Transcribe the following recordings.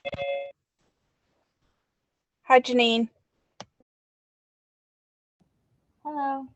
Hi, Janine. Hello.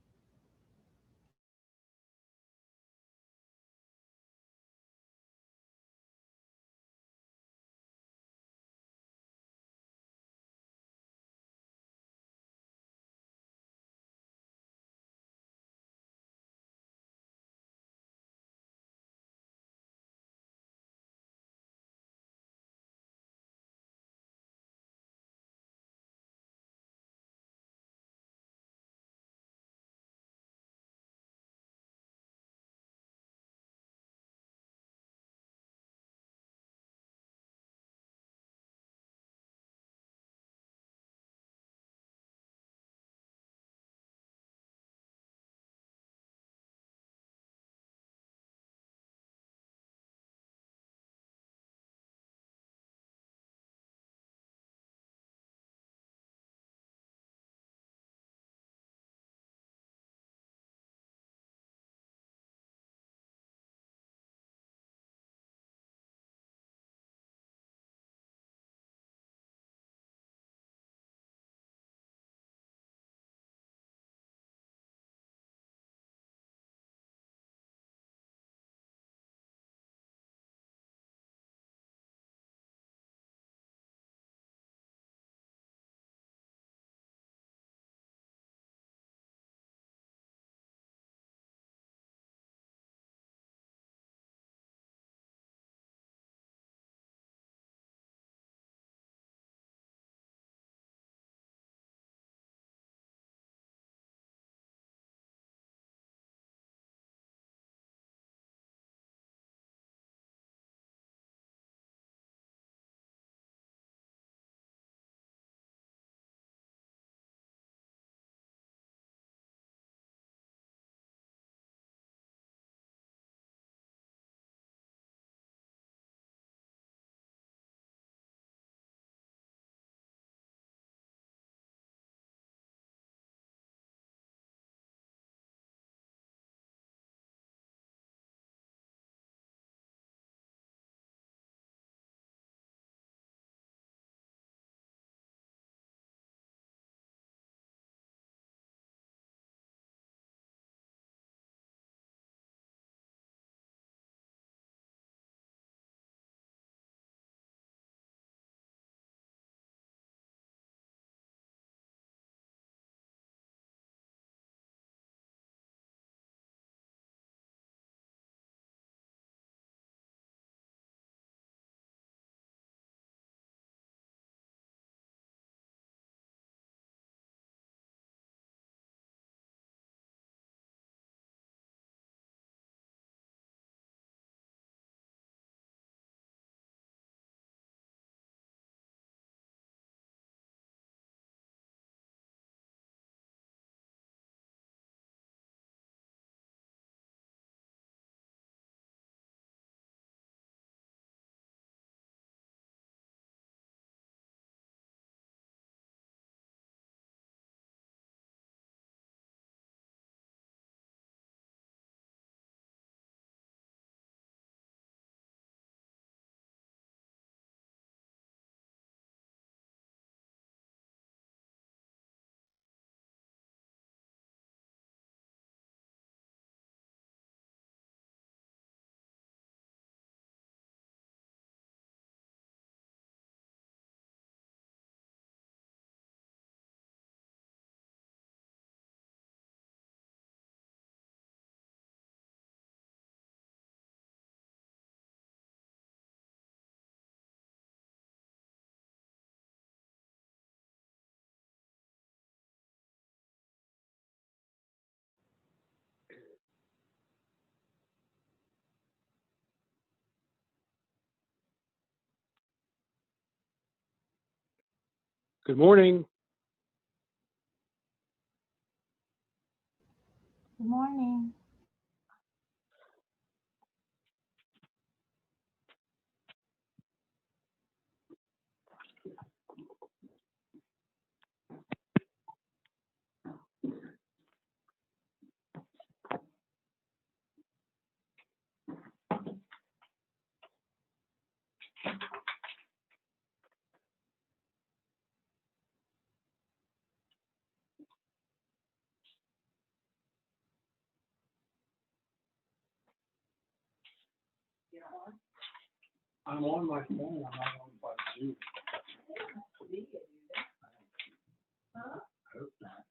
Good morning. Good morning. I'm on my phone. I'm not on by Zoom. I hope not.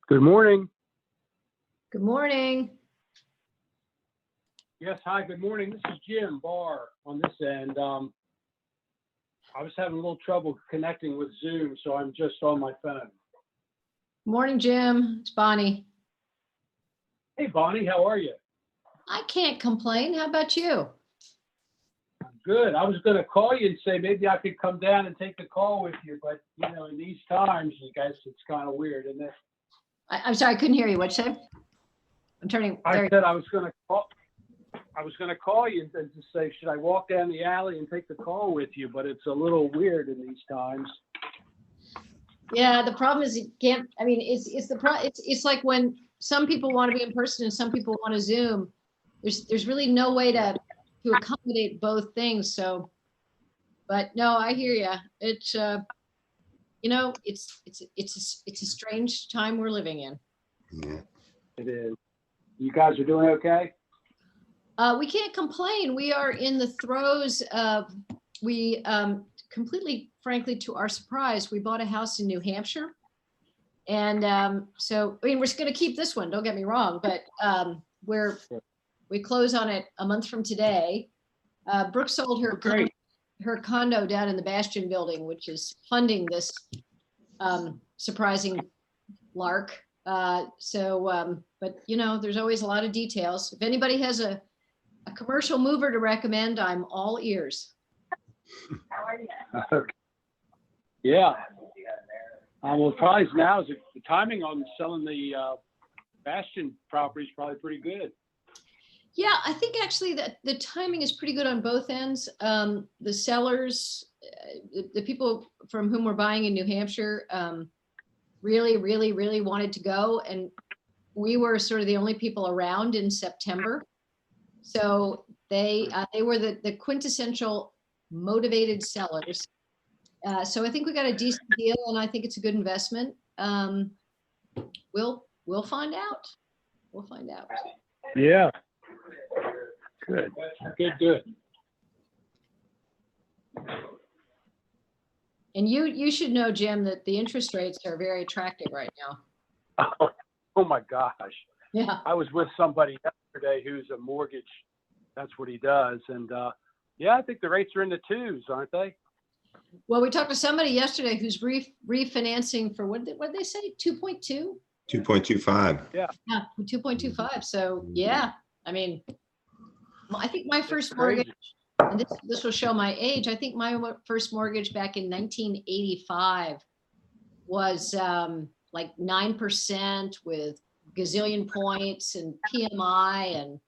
Good morning. Good morning. Yes, hi, good morning. This is Jim Barr on this end. I was having a little trouble connecting with Zoom, so I'm just on my phone. Morning, Jim. It's Bonnie. Hey, Bonnie, how are you? I can't complain. How about you? I'm good. I was going to call you and say maybe I could come down and take the call with you, but you know, in these times, I guess it's kind of weird, isn't it? I'm sorry, I couldn't hear you. What'd you say? I'm turning. I There. said I was going to call. I was going to call you and just say, should I walk down the alley and take the call with you? But it's a little weird in these times. Yeah, the problem is you can't. I mean, it's like when some people want to be in person and some people want to Zoom. There's really no way to accommodate both things. So, but no, I hear you. It's you know, it's a strange time we're living in. Yeah. It is. You guys are doing okay? We can't complain. We are in the throes of, we completely, frankly, to our surprise, we bought a house in New Hampshire. And so, I mean, we're just going to keep this one, don't get me wrong, but we close on it a month from today. Brooke sold her Great. her condo down in the Bastion building, which is funding this surprising lark. But you know, there's always a lot of details. If anybody has a commercial mover to recommend, I'm all ears. Okay. Yeah. Well, probably now is the timing on selling the Bastion property is probably pretty good. Yeah, I think actually that the timing is pretty good on both ends. The sellers, the people from whom we're buying in New Hampshire, really wanted to go, and we were sort of the only people around in September. So they were the quintessential motivated sellers. So I think we got a decent deal, and I think it's a good investment. We'll find out. We'll find out. Yeah. Good. Good. And you should know, Jim, that the interest rates are very attractive right now. Oh my gosh. Yeah. I was with somebody yesterday who's a mortgage. That's what he does. And yeah, I think the rates are in the twos, aren't they? Well, we talked to somebody yesterday who's refinancing for what did they say? 2.2? 2.25. Yeah, 2.25. So yeah, I mean, I think my first crazy. mortgage, and this will show my age. I think my first mortgage back in 1985 was like 9% with gazillion points and PMI and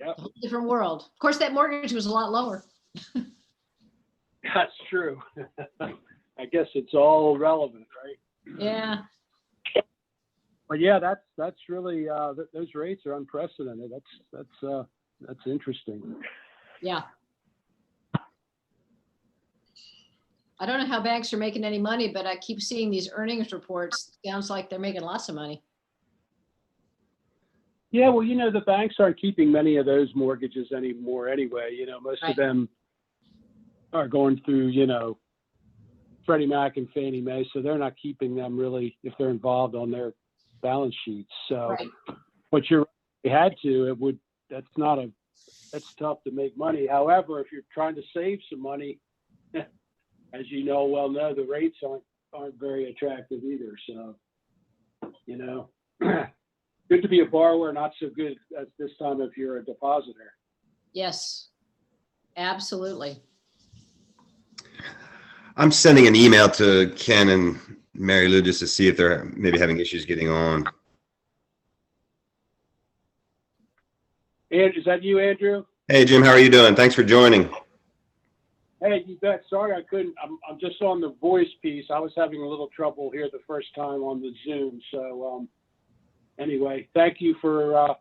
Yep. a whole different world. Of course, that mortgage was a lot lower. That's true. I guess it's all relevant, right? Yeah. But yeah, that's really those rates are unprecedented. That's interesting. Yeah. I don't know how banks are making any money, but I keep seeing these earnings reports. Sounds like they're making lots of money. Yeah, well, the banks aren't keeping many of those mortgages anymore anyway. Most Right. of them are going through, Freddie Mac and Fannie Mae, so they're not keeping them really if they're involved on their balance sheets. So, Right. but you had to. That's tough to make money. However, if you're trying to save some money, as well know, the rates aren't very attractive either. So, good to be a borrower, not so good at this time if you're a depositor. Yes, absolutely. I'm sending an email to Ken and Mary Lou just to see if they're maybe having issues getting on. And is that you, Andrew? Hey, Jim, how are you doing? Thanks for joining. Hey, you bet. Sorry, I couldn't. I'm just on the voice piece. I was having a little trouble here the first time on the Zoom. So anyway, thank you for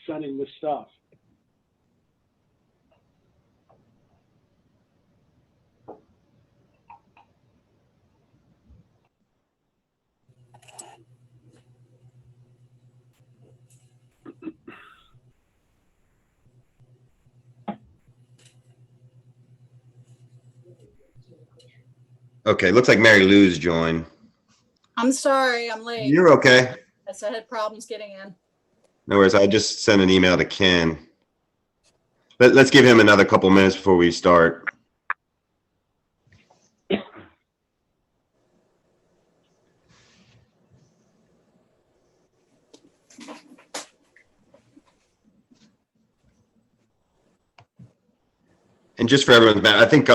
sending this stuff. Okay, looks like Mary Lou's joined. I'm sorry, I'm late. You're okay. I had problems getting in. No worries. I just sent an email to Ken. Let's give him another couple minutes before we start. And just for everyone's benefit, I think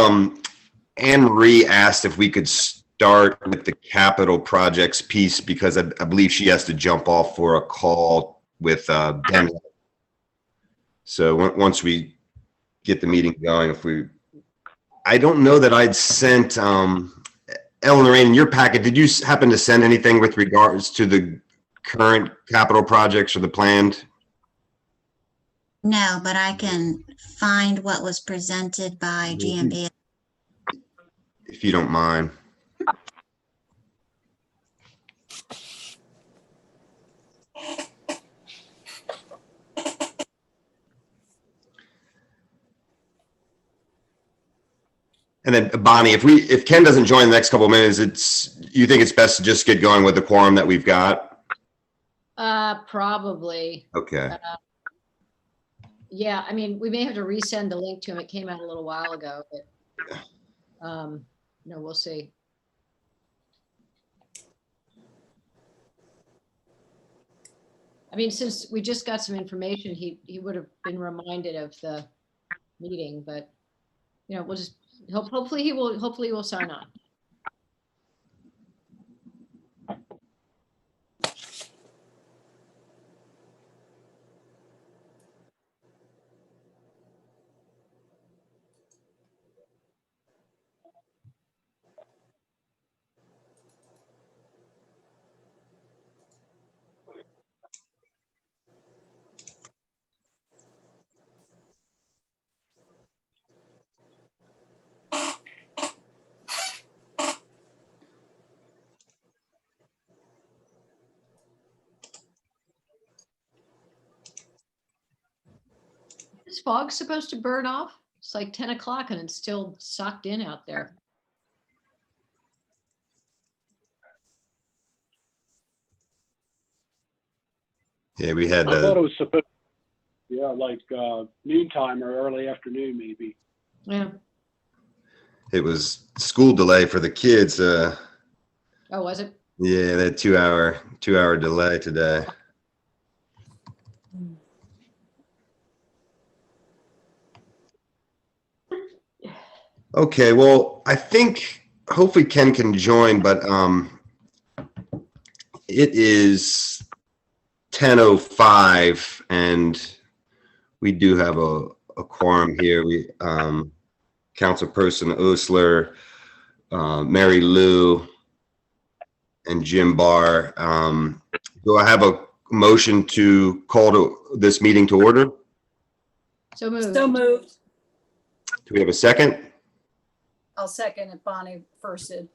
Anne Marie asked if we could start with the capital projects piece because I believe she has to jump off for a call with Dennis. So once we get the meeting going, I don't know that I'd sent Eleanor in your packet. Did you happen to send anything with regards to the current capital projects or the planned? No, but I can find what was presented by GMB. If you don't mind. And then Bonnie, if Ken doesn't join the next couple of minutes, you think it's best to just get going with the quorum that we've got? Probably. Okay. Yeah, I mean, we may have to resend the link to him. It came out a little while ago, but we'll see. I mean, since we just got some information, he would have been reminded of the meeting, but we'll just hopefully he will sign on. fog supposed to burn off? It's like 10 o'clock and it's still sucked in out there. Yeah, we had I thought it was supposed, yeah, like noontime or early afternoon, maybe. Yeah. it was school delay for the kids. Oh, was it? Yeah, that 2 hour delay today. Okay, well, I think hopefully Ken can join, but it is 10:05 and we do have a quorum here. We Councilperson Osler, Mary Lou, and Jim Barr. Do I have a motion to call this meeting to order? So moved. So moved. Do we have a second? I'll second it. Bonnie first did.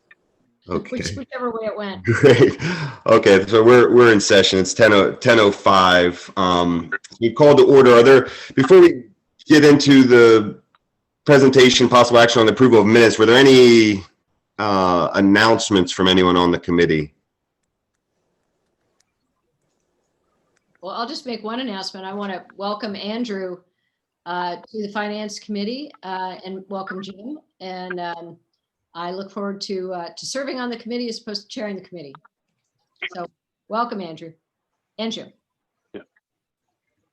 Okay. Whichever way it went. Great. Okay, so we're in session. It's 10:05. We called to order. Before we get into the presentation, possible action on the approval of minutes, were there any announcements from anyone on the committee? Well, I'll just make one announcement. I want to welcome Andrew to the Finance Committee and welcome Jim. And I look forward to serving on the committee as opposed to chairing the committee. So welcome, Andrew. And Jim.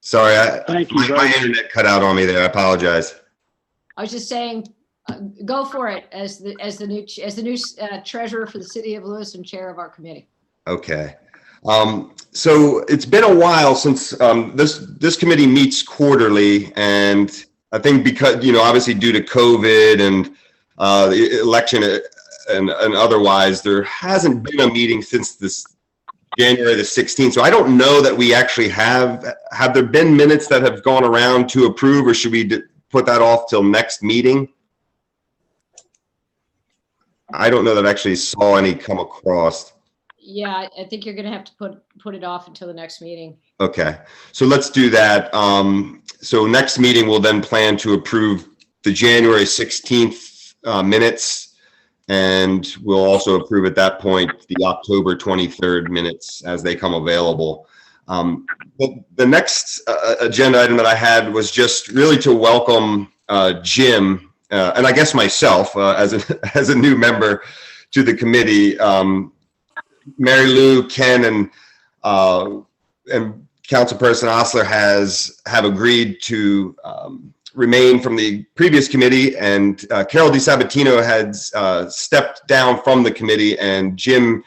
Sorry, Thank you. my internet cut out on me there. I apologize. I was just saying, go for it as the new treasurer for the city of Lewis and chair of our committee. Okay. So it's been a while since this committee meets quarterly, and I think because, obviously due to COVID and the election and otherwise, there hasn't been a meeting since this January the 16th. So I don't know that we actually have there been minutes that have gone around to approve, or should we put that off till next meeting? I don't know that I actually saw any come across. Yeah, I think you're going to have to put it off until the next meeting. Okay, so let's do that. So next meeting, we'll then plan to approve the January 16th minutes, and we'll also approve at that point the October 23rd minutes as they come available. The next agenda item that I had was just really to welcome Jim, and I guess myself as a new member to the committee. Mary Lou, Ken, and Councilperson Osler have agreed to remain from the previous committee, and Carol DiSabatino had stepped down from the committee, and Jim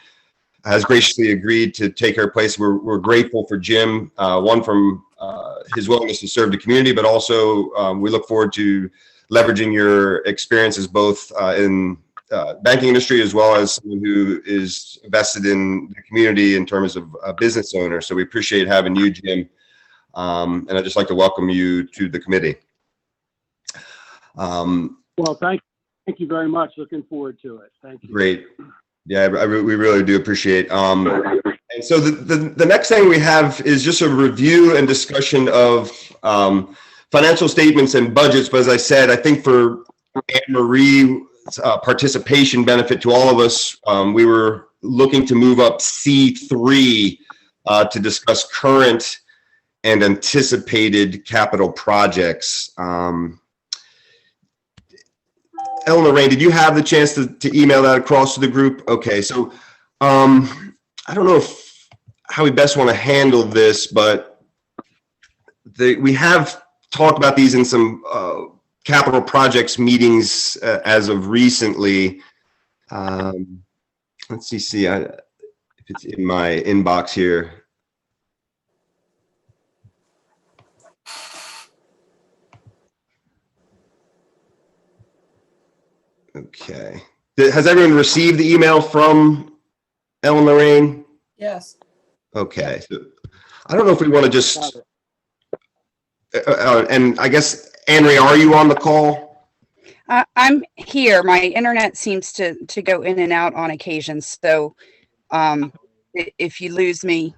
has graciously agreed to take her place. We're grateful for Jim, one from his willingness to serve the community, but also we look forward to leveraging your experiences both in banking industry as well as someone who is vested in the community in terms of a business owner. So we appreciate having you, Jim. And I'd just like to welcome you to the committee. Well, thank you very much. Looking forward to it. Thank you. Great. Yeah, we really do appreciate. And so the next thing we have is just a review and discussion of financial statements and budgets. But as I said, I think for Anne Marie, participation benefit to all of us, we were looking to move up C3 to discuss current and anticipated capital projects. Ellen Lorraine, did you have the chance to email that across to the group? Okay, so I don't know how we best want to handle this, but we have talked about these in some capital projects meetings as of recently. Let's see if it's in my inbox here. Okay. Has everyone received the email from Ellen Lorraine? Yes. Okay. So I don't know if we want to just, and I guess, Anne-Marie, are you on the call? I'm here. My internet seems to go in and out on occasion. So if you lose me,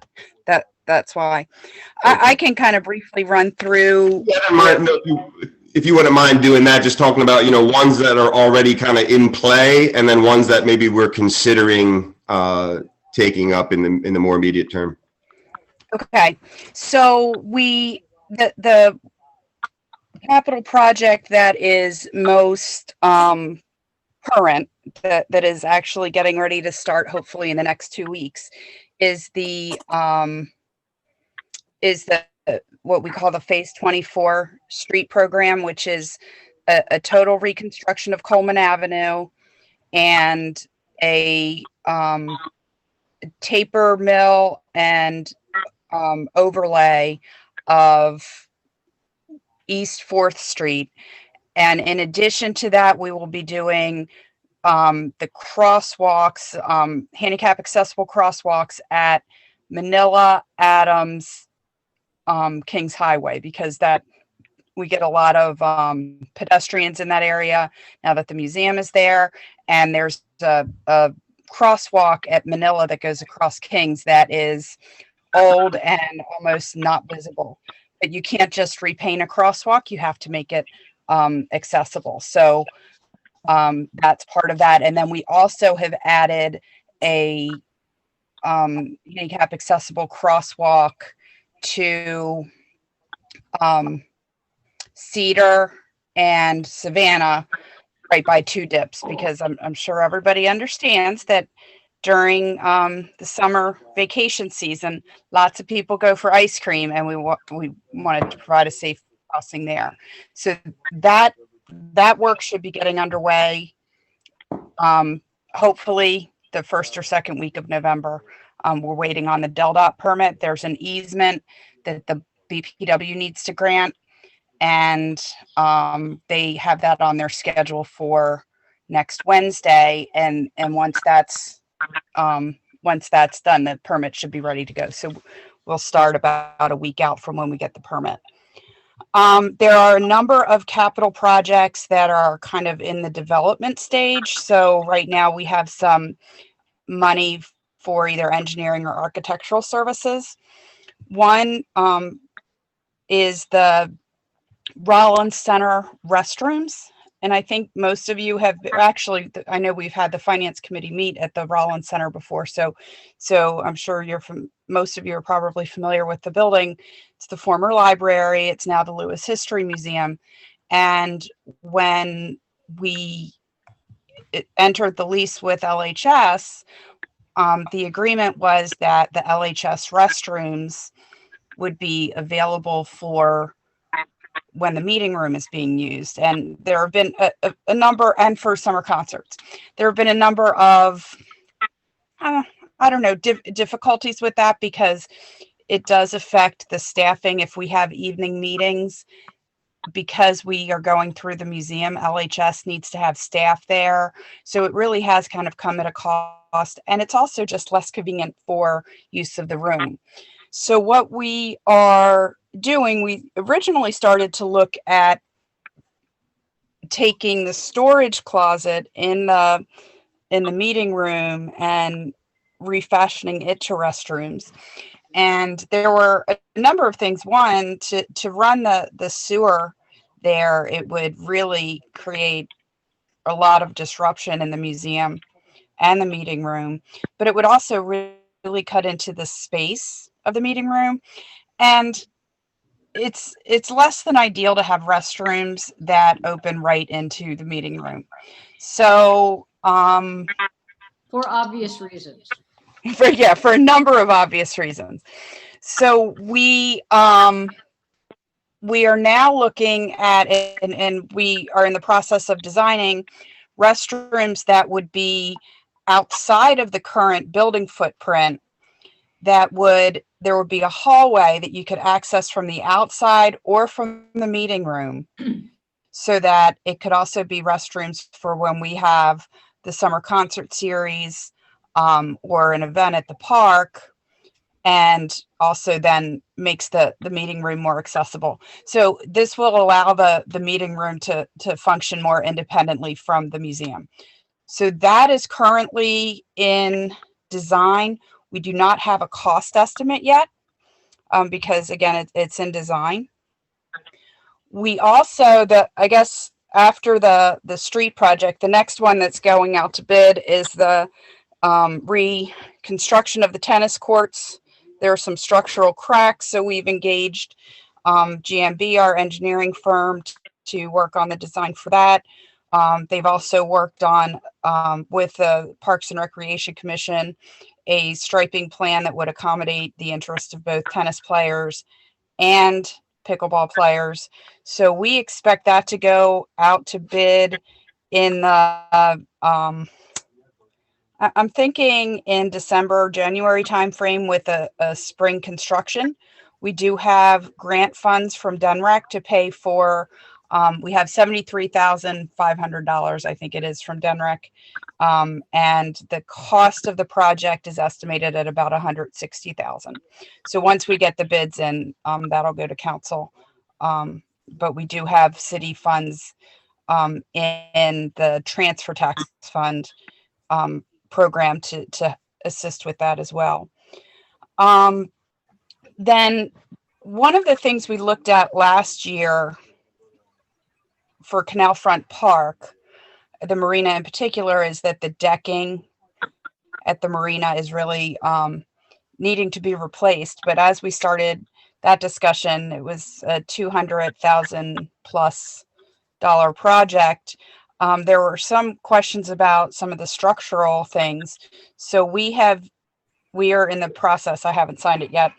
that's why. I can kind of briefly run through. Yeah, if you wouldn't mind doing that, just talking about, ones that are already kind of in play, and then ones that maybe we're considering taking up in the more immediate term. Okay, so the capital project that is most current, that is actually getting ready to start hopefully in the next 2 weeks, is the what we call the Phase 24 street program, which is a total reconstruction of Coleman Avenue and a taper mill and overlay of East 4th Street. And in addition to that, we will be doing the crosswalks, handicap accessible crosswalks at Manila, Adams, Kings Highway, because we get a lot of pedestrians in that area now that the museum is there. And there's a crosswalk at Manila that goes across Kings that is old and almost not visible. But you can't just repaint a crosswalk, you have to make it accessible. So that's part of that. And then we also have added a handicap accessible crosswalk to Cedar and Savannah, right by Two Dips, because I'm sure everybody understands that during the summer vacation season, lots of people go for ice cream, and we wanted to provide a safe crossing there. So that work should be getting underway hopefully the first or second week of November. We're waiting on the DelDOT permit. There's an easement that the BPW needs to grant, and they have that on their schedule for next Wednesday. And once that's done, the permit should be ready to go. So we'll start about a week out from when we get the permit. There are a number of capital projects that are kind of in the development stage. So right now we have some money for either engineering or architectural services. One is the Rollins Center restrooms. And I think most of you have actually, I know we've had the finance committee meet at the Rollins Center before. So I'm sure most of you are probably familiar with the building. It's the former library. It's now the Lewis History Museum. And when we entered the lease with LHS, the agreement was that the LHS restrooms would be available for when the meeting room is being used. And there have been a number, and for summer concerts, there have been a number of, difficulties with that, because it does affect the staffing if we have evening meetings. Because we are going through the museum, LHS needs to have staff there. So it really has kind of come at a cost, and it's also just less convenient for use of the room. So what we are doing, we originally started to look at taking the storage closet in the meeting room and refashioning it to restrooms. And there were a number of things. One, to run the sewer there, it would really create a lot of disruption in the museum and the meeting room, but it would also really cut into the space of the meeting room. And it's less than ideal to have restrooms that open right into the meeting room. So For obvious reasons. For a number of obvious reasons. So we are now looking at it, and we are in the process of designing restrooms that would be outside of the current building footprint. There would be a hallway that you could access from the outside or from the meeting room, so that it could also be restrooms for when we have the summer concert series or an event at the park, and also then makes the meeting room more accessible. So this will allow the meeting room to function more independently from the museum. So that is currently in design. We do not have a cost estimate yet. because again, it's in design. We also, I guess after the street project, the next one that's going out to bid is the reconstruction of the tennis courts. There are some structural cracks, so we've engaged GMB, our engineering firm, to work on the design for that. They've also worked on, with the Parks and Recreation Commission, a striping plan that would accommodate the interest of both tennis players and pickleball players. So we expect that to go out to bid in the, I'm thinking in December, January timeframe with a spring construction. We do have grant funds from DENREC to pay for, we have $73,500, I think it is, from DENREC. And the cost of the project is estimated at about $160,000. So once we get the bids in, that'll go to council. But we do have city funds in the transfer tax fund program to assist with that as well. Then one of the things we looked at last year for Canal Front Park, the marina in particular, is that the decking at the marina is really needing to be replaced. But as we started that discussion, it was a $200,000 plus project. There were some questions about some of the structural things. So we are in the process, I haven't signed it yet.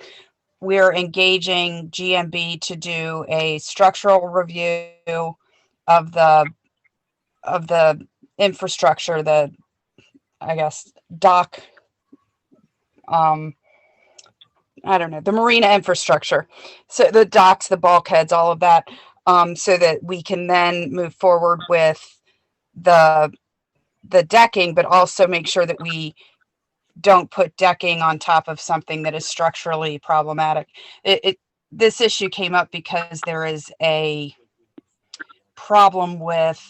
We're engaging GMB to do a structural review of the infrastructure, I guess, dock, I don't know, the marina infrastructure. So the docks, the bulkheads, all of that, so that we can then move forward with the decking, but also make sure that we don't put decking on top of something that is structurally problematic. This issue came up because there is a problem with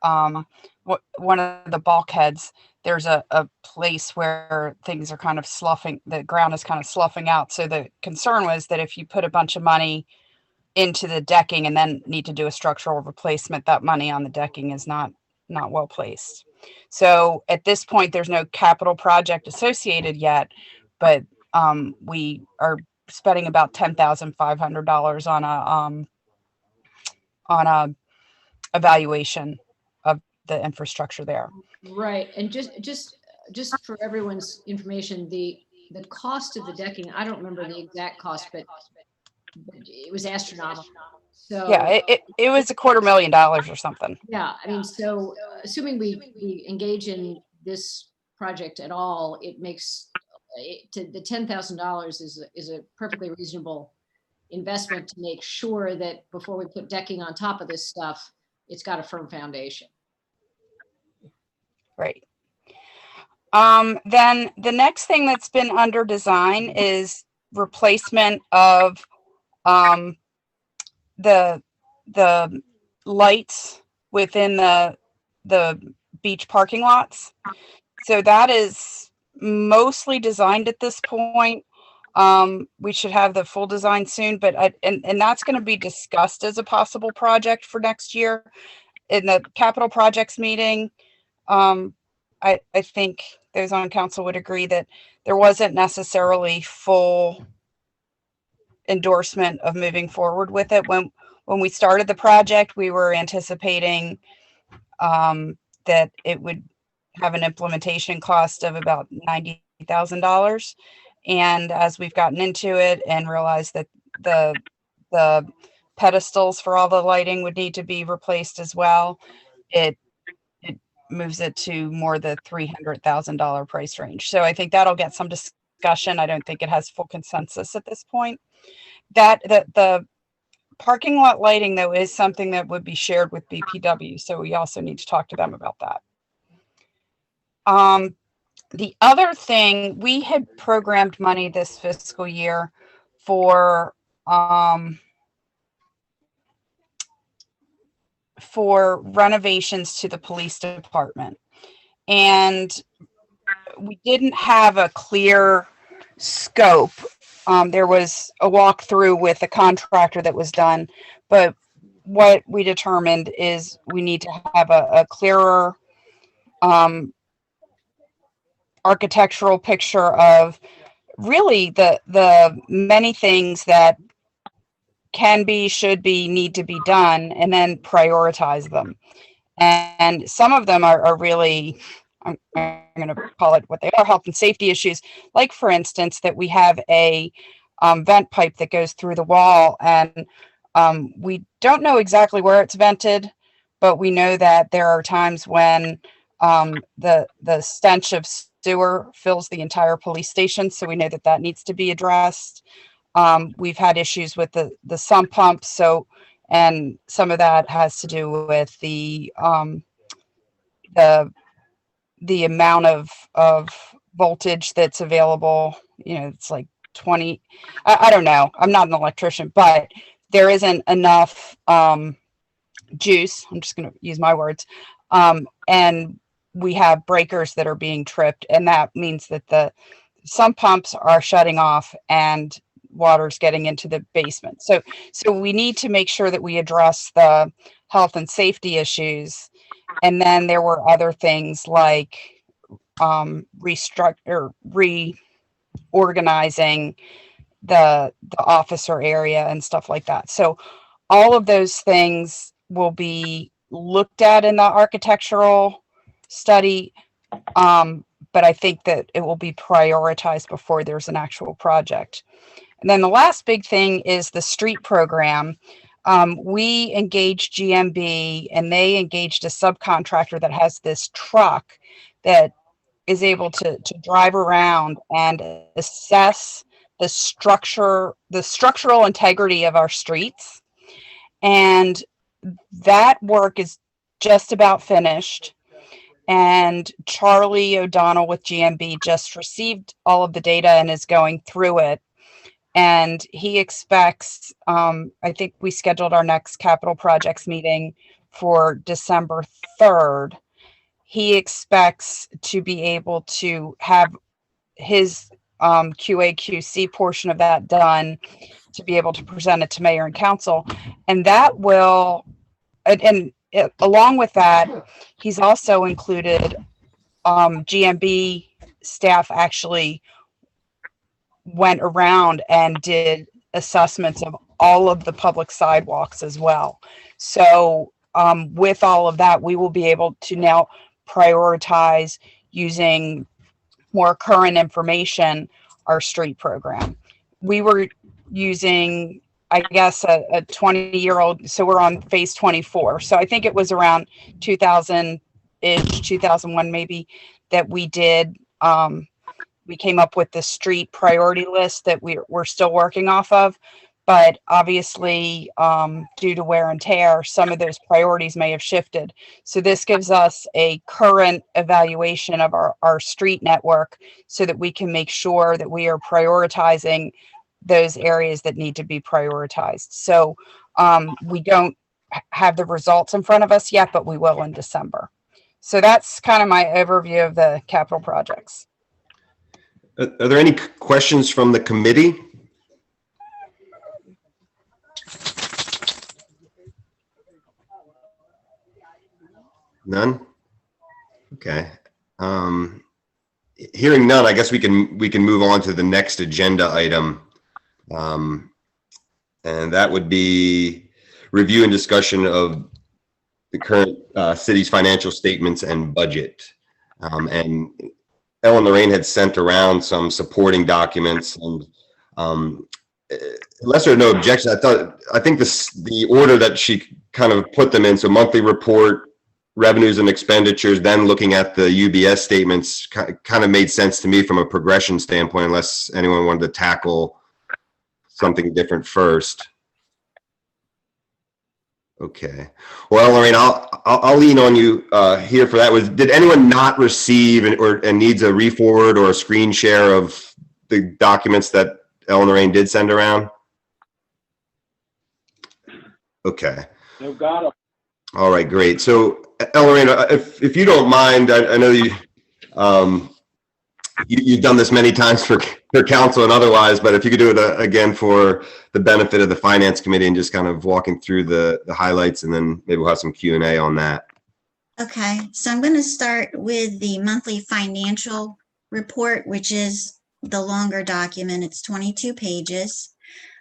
one of the bulkheads. There's a place where things are kind of sloughing, the ground is kind of sloughing out. So the concern was that if you put a bunch of money into the decking and then need to do a structural replacement, that money on the decking is not well placed. So at this point, there's no capital project associated yet, but we are spending about $10,500 on a evaluation of the infrastructure there. Right, and just for everyone's information, the cost of the decking, I don't remember the exact cost, but it was astronomical. So yeah, it was $250,000 or something. yeah, I mean, so assuming we engage in this project at all, it makes the $10,000 is a perfectly reasonable investment to make sure that before we put decking on top of this stuff, it's got a firm foundation. Right. Then the next thing that's been under design is replacement of the lights within the beach parking lots. So that is mostly designed at this point. We should have the full design soon, but and that's going to be discussed as a possible project for next year in the capital projects meeting. I think those on council would agree that there wasn't necessarily full endorsement of moving forward with it. When we started the project, we were anticipating that it would have an implementation cost of about $90,000. And as we've gotten into it and realized that the pedestals for all the lighting would need to be replaced as well, it moves it to more the $300,000 price range. So I think that'll get some discussion. I don't think it has full consensus at this point. The parking lot lighting, though, is something that would be shared with BPW. So we also need to talk to them about that. The other thing, we had programmed money this fiscal year for renovations to the police department. And we didn't have a clear scope there was a walkthrough with a contractor that was done, but what we determined is we need to have a clearer architectural picture of really the many things that can be, should be, need to be done, and then prioritize them. And some of them are really, I'm going to call it what they are, health and safety issues. Like, for instance, that we have a vent pipe that goes through the wall, and we don't know exactly where it's vented, but we know that there are times when the stench of sewer fills the entire police station. So we know that that needs to be addressed. We've had issues with the sump pumps. So, and some of that has to do with the amount of voltage that's available. You know, it's like 20, I don't know. I'm not an electrician, but there isn't enough juice. I'm just going to use my words. And we have breakers that are being tripped, and that means that some pumps are shutting off and water's getting into the basement. So we need to make sure that we address the health and safety issues. And then there were other things like reorganizing the officer area and stuff like that. So all of those things will be looked at in the architectural study, but I think that it will be prioritized before there's an actual project. And then the last big thing is the street program. We engaged GMB, and they engaged a subcontractor that has this truck that is able to drive around and assess the structural integrity of our streets. And that work is just about finished. And Charlie O'Donnell with GMB just received all of the data and is going through it. And he expects, I think we scheduled our next capital projects meeting for December 3rd. He expects to be able to have his QA/QC portion of that done, to be able to present it to mayor and council. And that will, along with that, he's also included GMB staff actually went around and did assessments of all of the public sidewalks as well. So with all of that, we will be able to now prioritize using more current information our street program. We were using, I guess, a 20-year-old, so we're on phase 24. So I think it was around 2000-ish, 2001 maybe, that we did, we came up with the street priority list that we're still working off of. But obviously, due to wear and tear, some of those priorities may have shifted. So this gives us a current evaluation of our street network so that we can make sure that we are prioritizing those areas that need to be prioritized. So we don't have the results in front of us yet, but we will in December. So that's kind of my overview of the capital projects. Are there any questions from the committee? None? Okay. Hearing none, I guess we can move on to the next agenda item. And that would be review and discussion of the current city's financial statements and budget. And Ellen Lorraine had sent around some supporting documents, and unless there are no objections, I think the order that she kind of put them in, so monthly report, revenues and expenditures, then looking at the UBS statements, kind of made sense to me from a progression standpoint, unless anyone wanted to tackle something different first. Okay. Well, Lorraine, I'll lean on you here for that. Did anyone not receive and needs a re-forward or a screen share of the documents that Ellen Lorraine did send around? Okay. They've got them. All right, great. So, Ellen Lorraine, if you don't mind, I know you you've done this many times for council and otherwise, but if you could do it again for the benefit of the finance committee and just kind of walking through the highlights, and then maybe we'll have some Q&A on that. Okay, so I'm going to start with the monthly financial report, which is the longer document. It's 22 pages.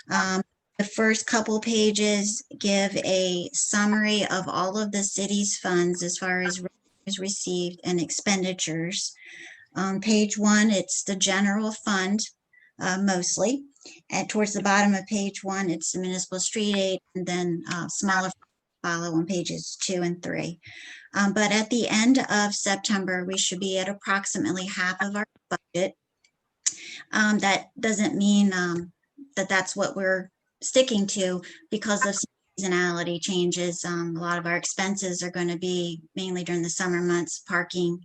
The first couple pages give a summary of all of the city's funds as far as revenues received and expenditures. On page 1, it's the general fund mostly. And towards the bottom of page 1, it's the municipal street aid, and then smaller follow on pages 2 and 3. But at the end of September, we should be at approximately half of our budget. That doesn't mean that that's what we're sticking to, because of seasonality changes. A lot of our expenses are going to be mainly during the summer months, parking,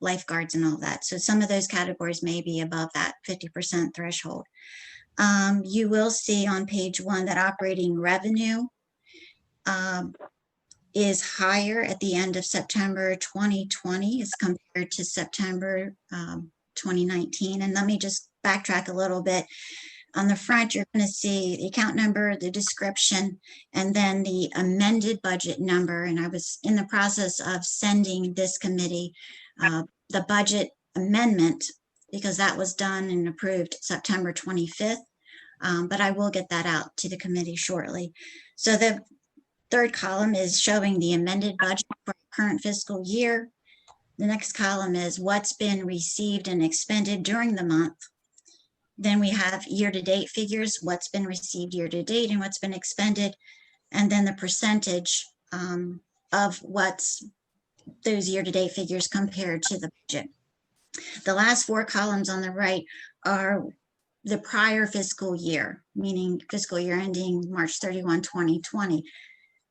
lifeguards and all that. So some of those categories may be above that 50% threshold. You will see on page 1 that operating revenue is higher at the end of September 2020 as compared to September 2019. And let me just backtrack a little bit. On the front, you're going to see the account number, the description, and then the amended budget number. And I was in the process of sending this committee the budget amendment, because that was done and approved September 25th. But I will get that out to the committee shortly. So the third column is showing the amended budget for current fiscal year. The next column is what's been received and expended during the month. Then we have year-to-date figures, what's been received year-to-date and what's been expended, and then the percentage of what's those year-to-date figures compared to the budget. The last 4 columns on the right are the prior fiscal year, meaning fiscal year ending March 31, 2020.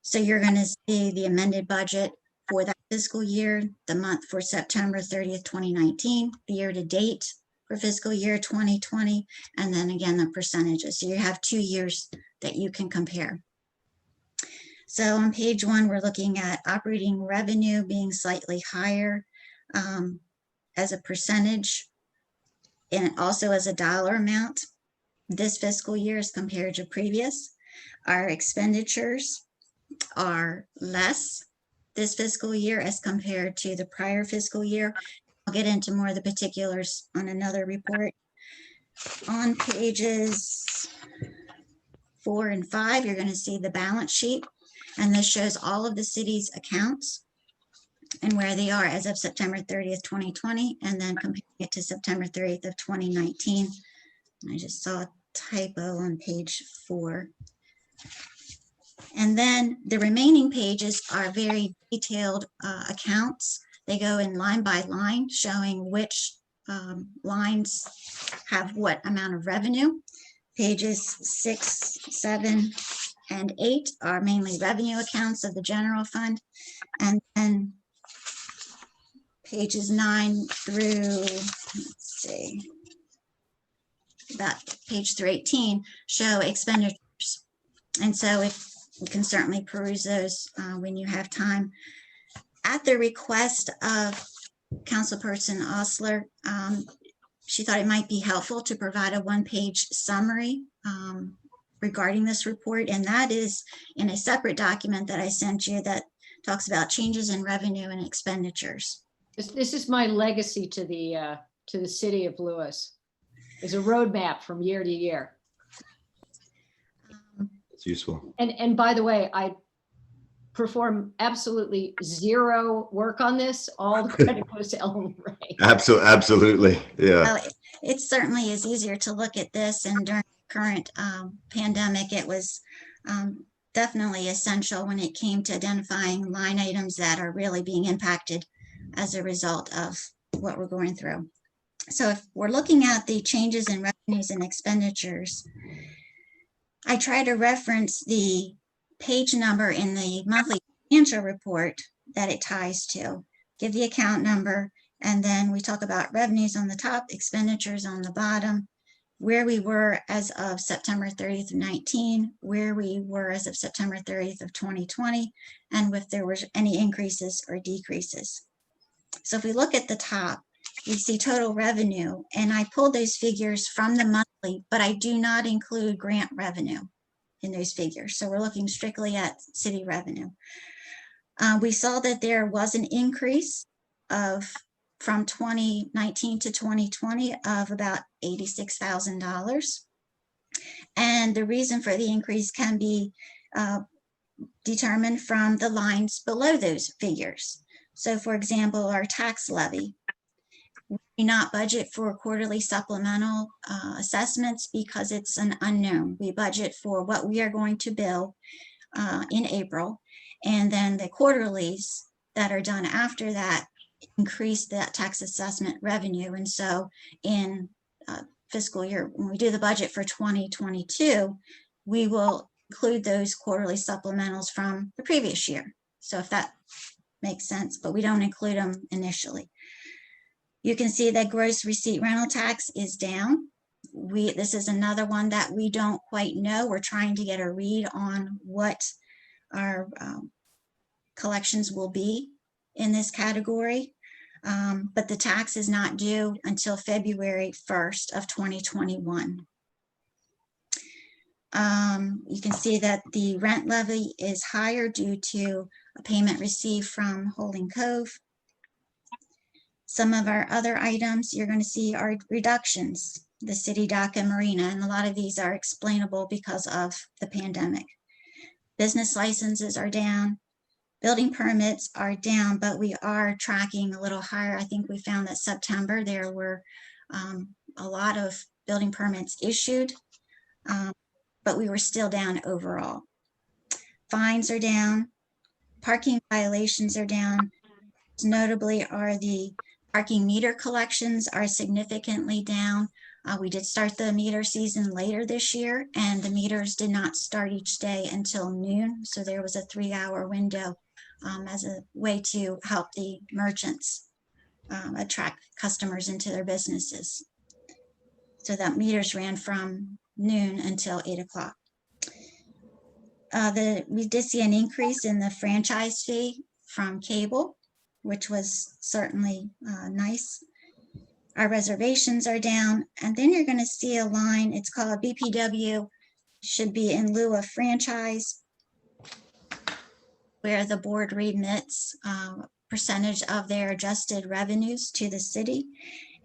So you're going to see the amended budget for that fiscal year, the month for September 30th, 2019, the year-to-date for fiscal year 2020, and then again the percentages. So you have 2 years that you can compare. So on page 1, we're looking at operating revenue being slightly higher as a percentage, and also as a dollar amount this fiscal year as compared to previous. Our expenditures are less this fiscal year as compared to the prior fiscal year. I'll get into more of the particulars on another report. On pages 4 and 5, you're going to see the balance sheet, and this shows all of the city's accounts and where they are as of September 30th, 2020, and then comparing it to September 30th of 2019. I just saw a typo on page 4. And then the remaining pages are very detailed accounts. They go in line by line, showing which lines have what amount of revenue. Pages 6, 7, and 8 are mainly revenue accounts of the general fund. And then pages 9 through, let's see, about page 318 show expenditures. And so if you can certainly peruse those when you have time. At the request of Councilperson Osler, she thought it might be helpful to provide a 1-page summary regarding this report, and that is in a separate document that I sent you that talks about changes in revenue and expenditures. This is my legacy to the city of Lewis, is a roadmap from year to year. It's useful. And by the way, I perform absolutely zero work on this. All the credit goes to Ellen Ray. Absolutely. Yeah. Well, it certainly is easier to look at this, and during the current pandemic, it was definitely essential when it came to identifying line items that are really being impacted as a result of what we're going through. So if we're looking at the changes in revenues and expenditures, I try to reference the page number in the monthly financial report that it ties to, give the account number, and then we talk about revenues on the top, expenditures on the bottom, where we were as of September 30th of 19, where we were as of September 30th of 2020, and if there were any increases or decreases. So if we look at the top, we see total revenue, and I pulled those figures from the monthly, but I do not include grant revenue in those figures. So we're looking strictly at city revenue. We saw that there was an increase from 2019 to 2020 of about $86,000. And the reason for the increase can be determined from the lines below those figures. So for example, our tax levy, we do not budget for quarterly supplemental assessments because it's an unknown. We budget for what we are going to bill in April, and then the quarterlies that are done after that increase that tax assessment revenue. And so in fiscal year, when we do the budget for 2022, we will include those quarterly supplementals from the previous year. So if that makes sense, but we don't include them initially. You can see that gross receipt rental tax is down. This is another one that we don't quite know. We're trying to get a read on what our collections will be in this category. But the tax is not due until February 1st of 2021. You can see that the rent levy is higher due to a payment received from Holding Cove. Some of our other items you're going to see are reductions, the city dock and marina, and a lot of these are explainable because of the pandemic. Business licenses are down, building permits are down, but we are tracking a little higher. I think we found that September there were a lot of building permits issued, but we were still down overall. Fines are down, parking violations are down. Notably are the parking meter collections are significantly down. We did start the meter season later this year, and the meters did not start each day until noon. So there was a 3-hour window as a way to help the merchants attract customers into their businesses. So that meters ran from noon until 8 o'clock. We did see an increase in the franchise fee from cable, which was certainly nice. Our reservations are down, and then you're going to see a line, it's called BPW, should be in lieu of franchise, where the board remits percentage of their adjusted revenues to the city.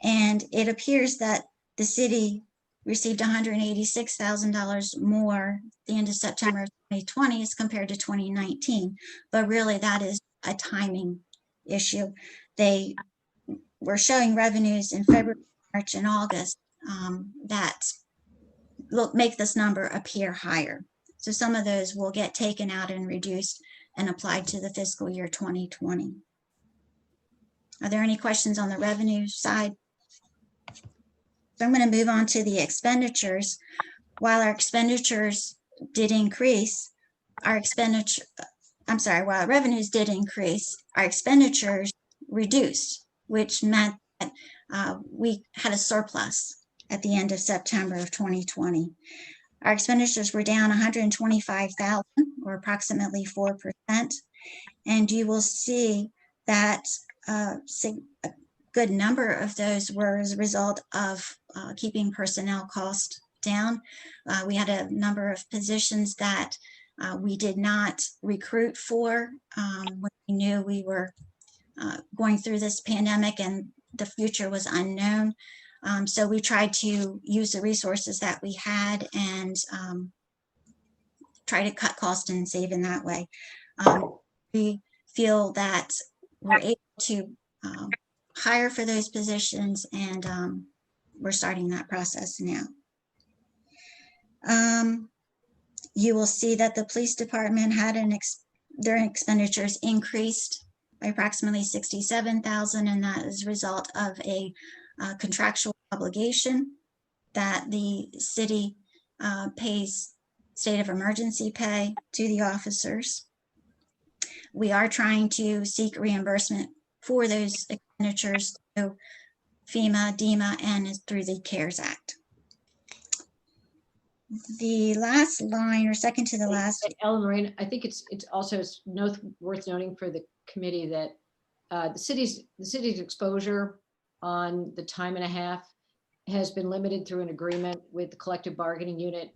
And it appears that the city received $186,000 more at the end of September of 2020 as compared to 2019. But really that is a timing issue. They were showing revenues in February, March, and August that make this number appear higher. So some of those will get taken out and reduced and applied to the fiscal year 2020. Are there any questions on the revenue side? So I'm going to move on to the expenditures. While our expenditures did increase, while revenues did increase, our expenditures reduced, which meant that we had a surplus at the end of September of 2020. Our expenditures were down 125,000, or approximately 4%. And you will see that a good number of those were as a result of keeping personnel costs down. We had a number of positions that we did not recruit for when we knew we were going through this pandemic and the future was unknown. So we tried to use the resources that we had and try to cut costs and save in that way. We feel that we're able to hire for those positions, and we're starting that process now. You will see that the police department had their expenditures increased by approximately 67,000, and that is a result of a contractual obligation that the city pays state of emergency pay to the officers. We are trying to seek reimbursement for those expenditures through FEMA, DEMA, and through the CARES Act. The last line, or second to the last. Ellen Marine, I think it's also worth noting for the committee that the city's exposure on the time and a half has been limited through an agreement with the collective bargaining unit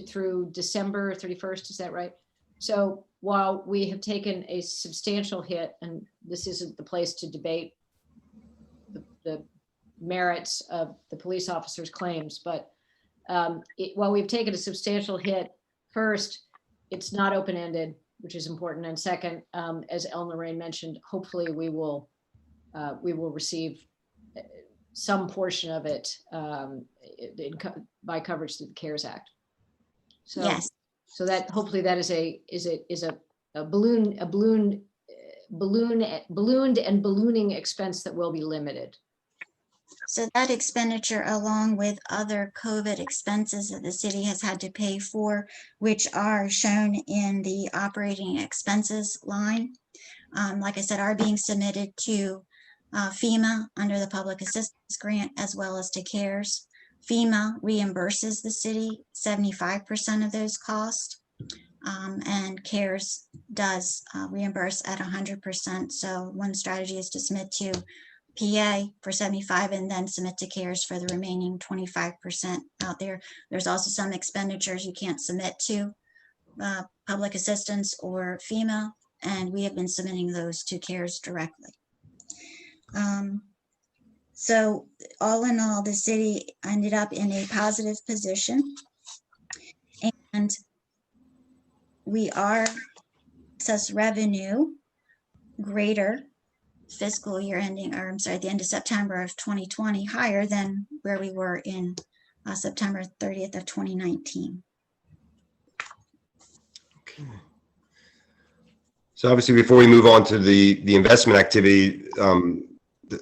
through December 31st. Is that right? So while we have taken a substantial hit, and this isn't the place to debate the merits of the police officer's claims, but while we've taken a substantial hit, first, it's not open-ended, which is important. And second, as Ellen Lorraine mentioned, hopefully we will receive some portion of it by coverage through the CARES Act. So, Yes. so that hopefully that is a ballooned and ballooning expense that will be limited. So that expenditure, along with other COVID expenses that the city has had to pay for, which are shown in the operating expenses line, like I said, are being submitted to FEMA under the public assistance grant, as well as to CARES. FEMA reimburses the city 75% of those costs, and CARES does reimburse at 100%. So one strategy is to submit to PA for 75 and then submit to CARES for the remaining 25% out there. There's also some expenditures you can't submit to public assistance or FEMA, and we have been submitting those to CARES directly. So all in all, the city ended up in a positive position, and we are excess revenue greater fiscal year ending, or I'm sorry, at the end of September of 2020, higher than where we were in September 30th of 2019. Okay. So obviously, before we move on to the investment activity,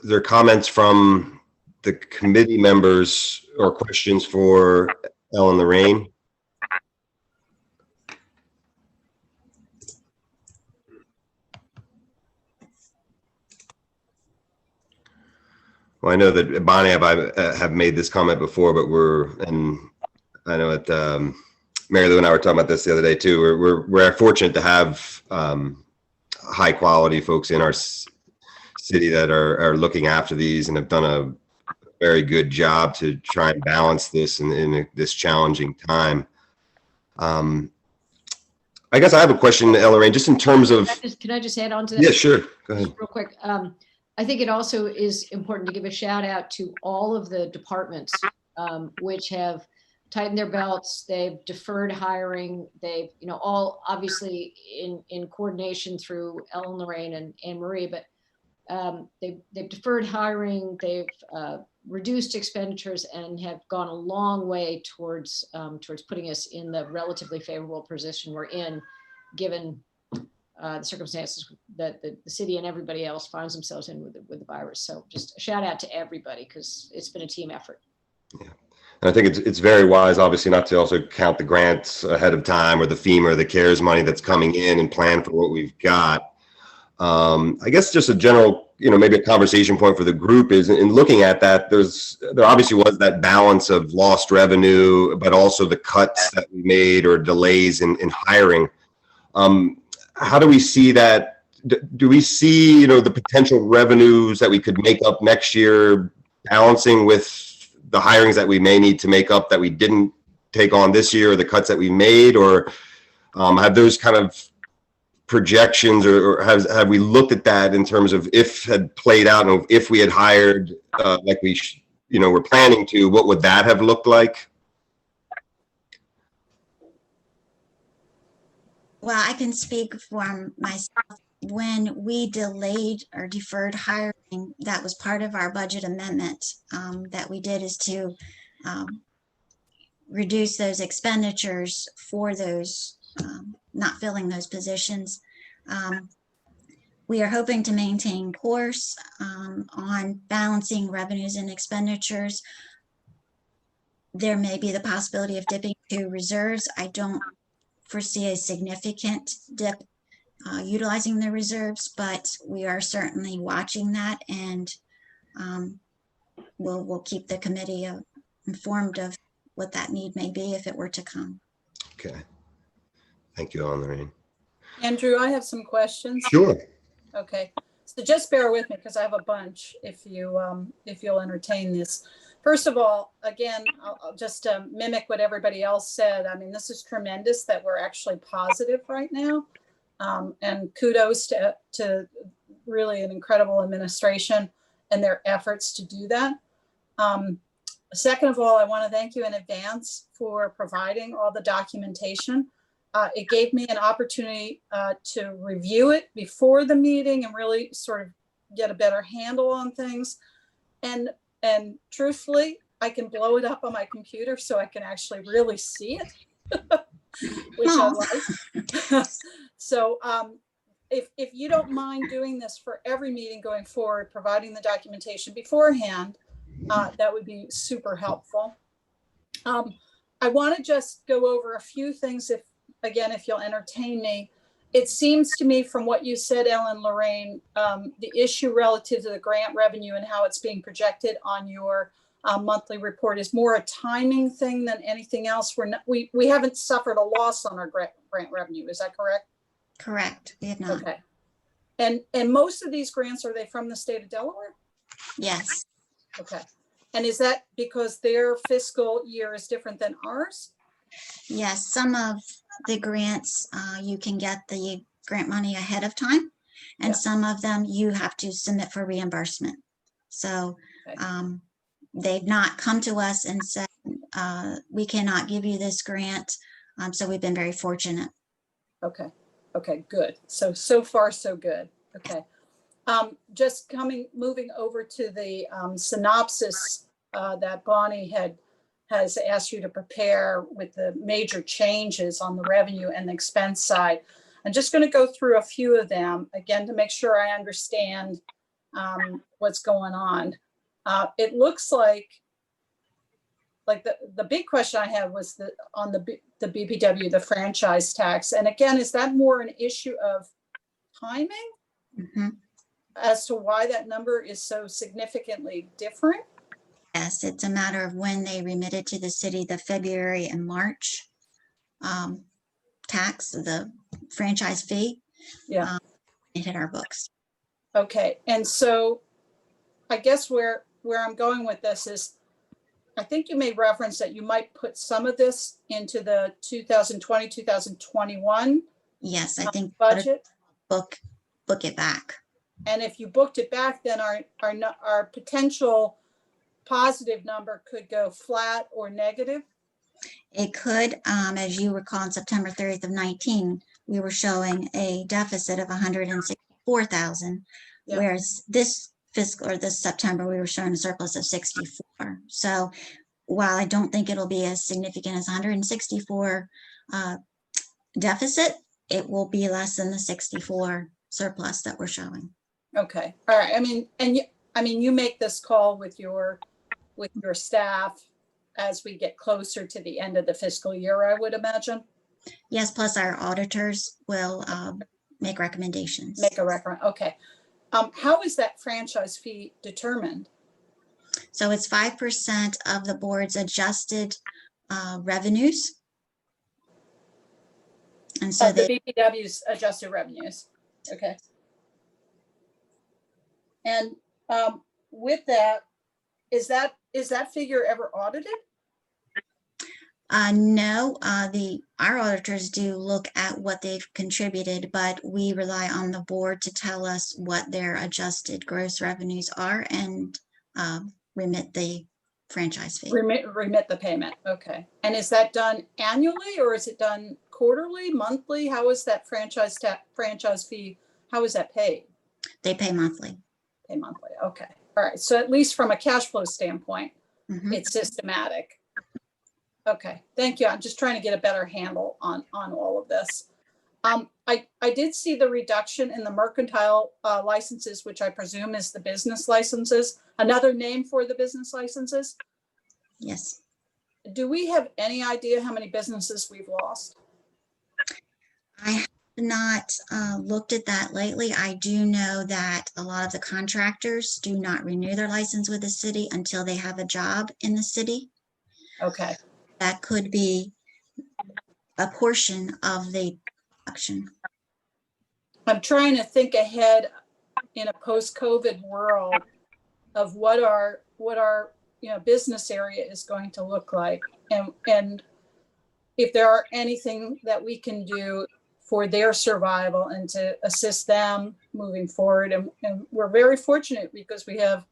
there are comments from the committee members or questions for Ellen Lorraine. Well, I know that Bonnie have made this comment before, but and I know that Mary Lou and I were talking about this the other day too. We're fortunate to have high quality folks in our city that are looking after these and have done a very good job to try and balance this in this challenging time. I guess I have a question, Ellen Lorraine, just in terms of. Can I just add on to that? Yeah, sure. Go ahead. Just real quick. I think it also is important to give a shout out to all of the departments which have tightened their belts. They've deferred hiring. They've, all obviously in coordination through Ellen Lorraine and Anne Marie, but they've deferred hiring. They've reduced expenditures and have gone a long way towards putting us in the relatively favorable position we're in, given the circumstances that the city and everybody else finds themselves in with the virus. So just a shout out to everybody, because it's been a team effort. Yeah. And I think it's very wise, obviously, not to also count the grants ahead of time or the FEMA or the CARES money that's coming in and plan for what we've got. I guess just a general, maybe a conversation point for the group is in looking at that, there obviously was that balance of lost revenue, but also the cuts that we made or delays in hiring. How do we see that? Do we see, the potential revenues that we could make up next year balancing with the hirings that we may need to make up that we didn't take on this year, or the cuts that we made, or have those kind of projections, or have we looked at that in terms of if had played out, and if we had hired like we were planning to, what would that have looked like? Well, I can speak for myself. When we delayed or deferred hiring, that was part of our budget amendment that we did, is to reduce those expenditures for those not filling those positions. We are hoping to maintain course on balancing revenues and expenditures. There may be the possibility of dipping to reserves. I don't foresee a significant dip utilizing the reserves, but we are certainly watching that, and we'll keep the committee informed of what that need may be if it were to come. Okay. Thank you, Ellen Lorraine. Andrew, I have some questions. Sure. Okay. So just bear with me because I have a bunch if you'll entertain this. First of all, again, I'll just mimic what everybody else said. I mean, this is tremendous that we're actually positive right now. And kudos to really an incredible administration and their efforts to do that. Second of all, I want to thank you in advance for providing all the documentation. It gave me an opportunity to review it before the meeting and really sort of get a better handle on things. And truthfully, I can blow it up on my computer so I can actually really see it, which I like. So if you don't mind doing this for every meeting going forward, providing the documentation beforehand, that would be super helpful. I want to just go over a few things if you'll entertain me. It seems to me from what you said, Ellen Lorraine, the issue relative to the grant revenue and how it's being projected on your monthly report is more a timing thing than anything else. We haven't suffered a loss on our grant revenue. Is that correct? Correct. We have not. Okay. And most of these grants, are they from the state of Delaware? Yes. Okay. And is that because their fiscal year is different than ours? Yes. Some of the grants, you can get the grant money ahead of time, and Yeah. some of them you have to submit for reimbursement. So Okay. they've not come to us and said, we cannot give you this grant. So we've been very fortunate. Okay. Okay, good. So far, so good. Okay. Just moving over to the synopsis that Bonnie has asked you to prepare with the major changes on the revenue and the expense side. I'm just going to go through a few of them again to make sure I understand what's going on. It looks like the big question I had was on the BPW, the franchise tax. And again, is that more an issue of timing as to why that number is so significantly different? Yes, it's a matter of when they remitted to the city the February and March tax, the franchise fee. Yeah. It hit our books. Okay. And so I guess where I'm going with this is, I think you made reference that you might put some of this into the 2020, 2021 Yes, I think budget. book it back. And if you booked it back, then our potential positive number could go flat or negative. It could, as you recall, on September 30th of 19, we were showing a deficit of 164,000, Yeah. whereas this fiscal or this September, we were showing a surplus of 64. So while I don't think it'll be as significant as 164 deficit, it will be less than the 64 surplus that we're showing. Okay. All right. You make this call with your staff as we get closer to the end of the fiscal year, I would imagine. Yes, plus our auditors will make recommendations. Make a reference. Okay. How is that franchise fee determined? So it's 5% of the board's adjusted revenues. And so The BPW's adjusted revenues. Okay. And with that, is that figure ever audited? No, our auditors do look at what they've contributed, but we rely on the board to tell us what their adjusted gross revenues are and remit the franchise fee. Remit the payment. Okay. And is that done annually or is it done quarterly, monthly? How is that franchise fee? How is that paid? They pay monthly. Pay monthly. Okay. All right. So at least from a cash flow standpoint, Mhm. it's systematic. Okay. Thank you. I'm just trying to get a better handle on all of this. I did see the reduction in the mercantile licenses, which I presume is the business licenses, another name for the business licenses. Yes. Do we have any idea how many businesses we've lost? I have not looked at that lately. I do know that a lot of the contractors do not renew their license with the city until they have a job in the city. Okay. That could be a portion of the production. I'm trying to think ahead in a post-COVID world of what our business area is going to look like, and if there are anything that we can do for their survival and to assist them moving forward. And we're very fortunate because we have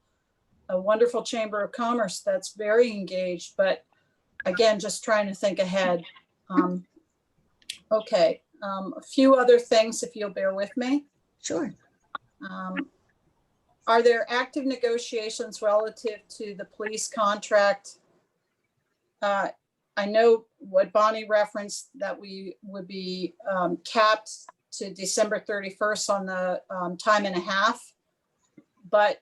a wonderful Chamber of Commerce that's very engaged, but again, just trying to think ahead. Okay, a few other things, if you'll bear with me. Sure. Are there active negotiations relative to the police contract? I know what Bonnie referenced, that we would be capped to December 31st on the time and a half. But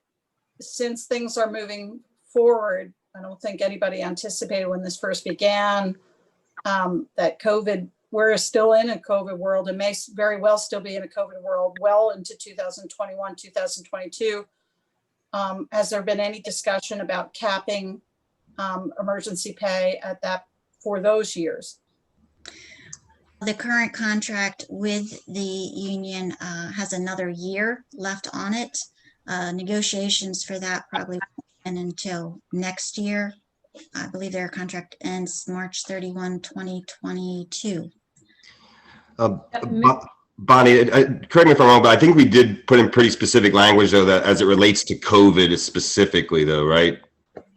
since things are moving forward, I don't think anybody anticipated when this first began that COVID, we're still in a COVID world and may very well still be in a COVID world well into 2021, 2022. Has there been any discussion about capping emergency pay at that for those years? The current contract with the union has another year left on it. Negotiations for that probably won't end until next year. I believe their contract ends March 31, 2022. Bonnie, correct me if I'm wrong, but I think we did put in pretty specific language, though, that as it relates to COVID specifically, though, right?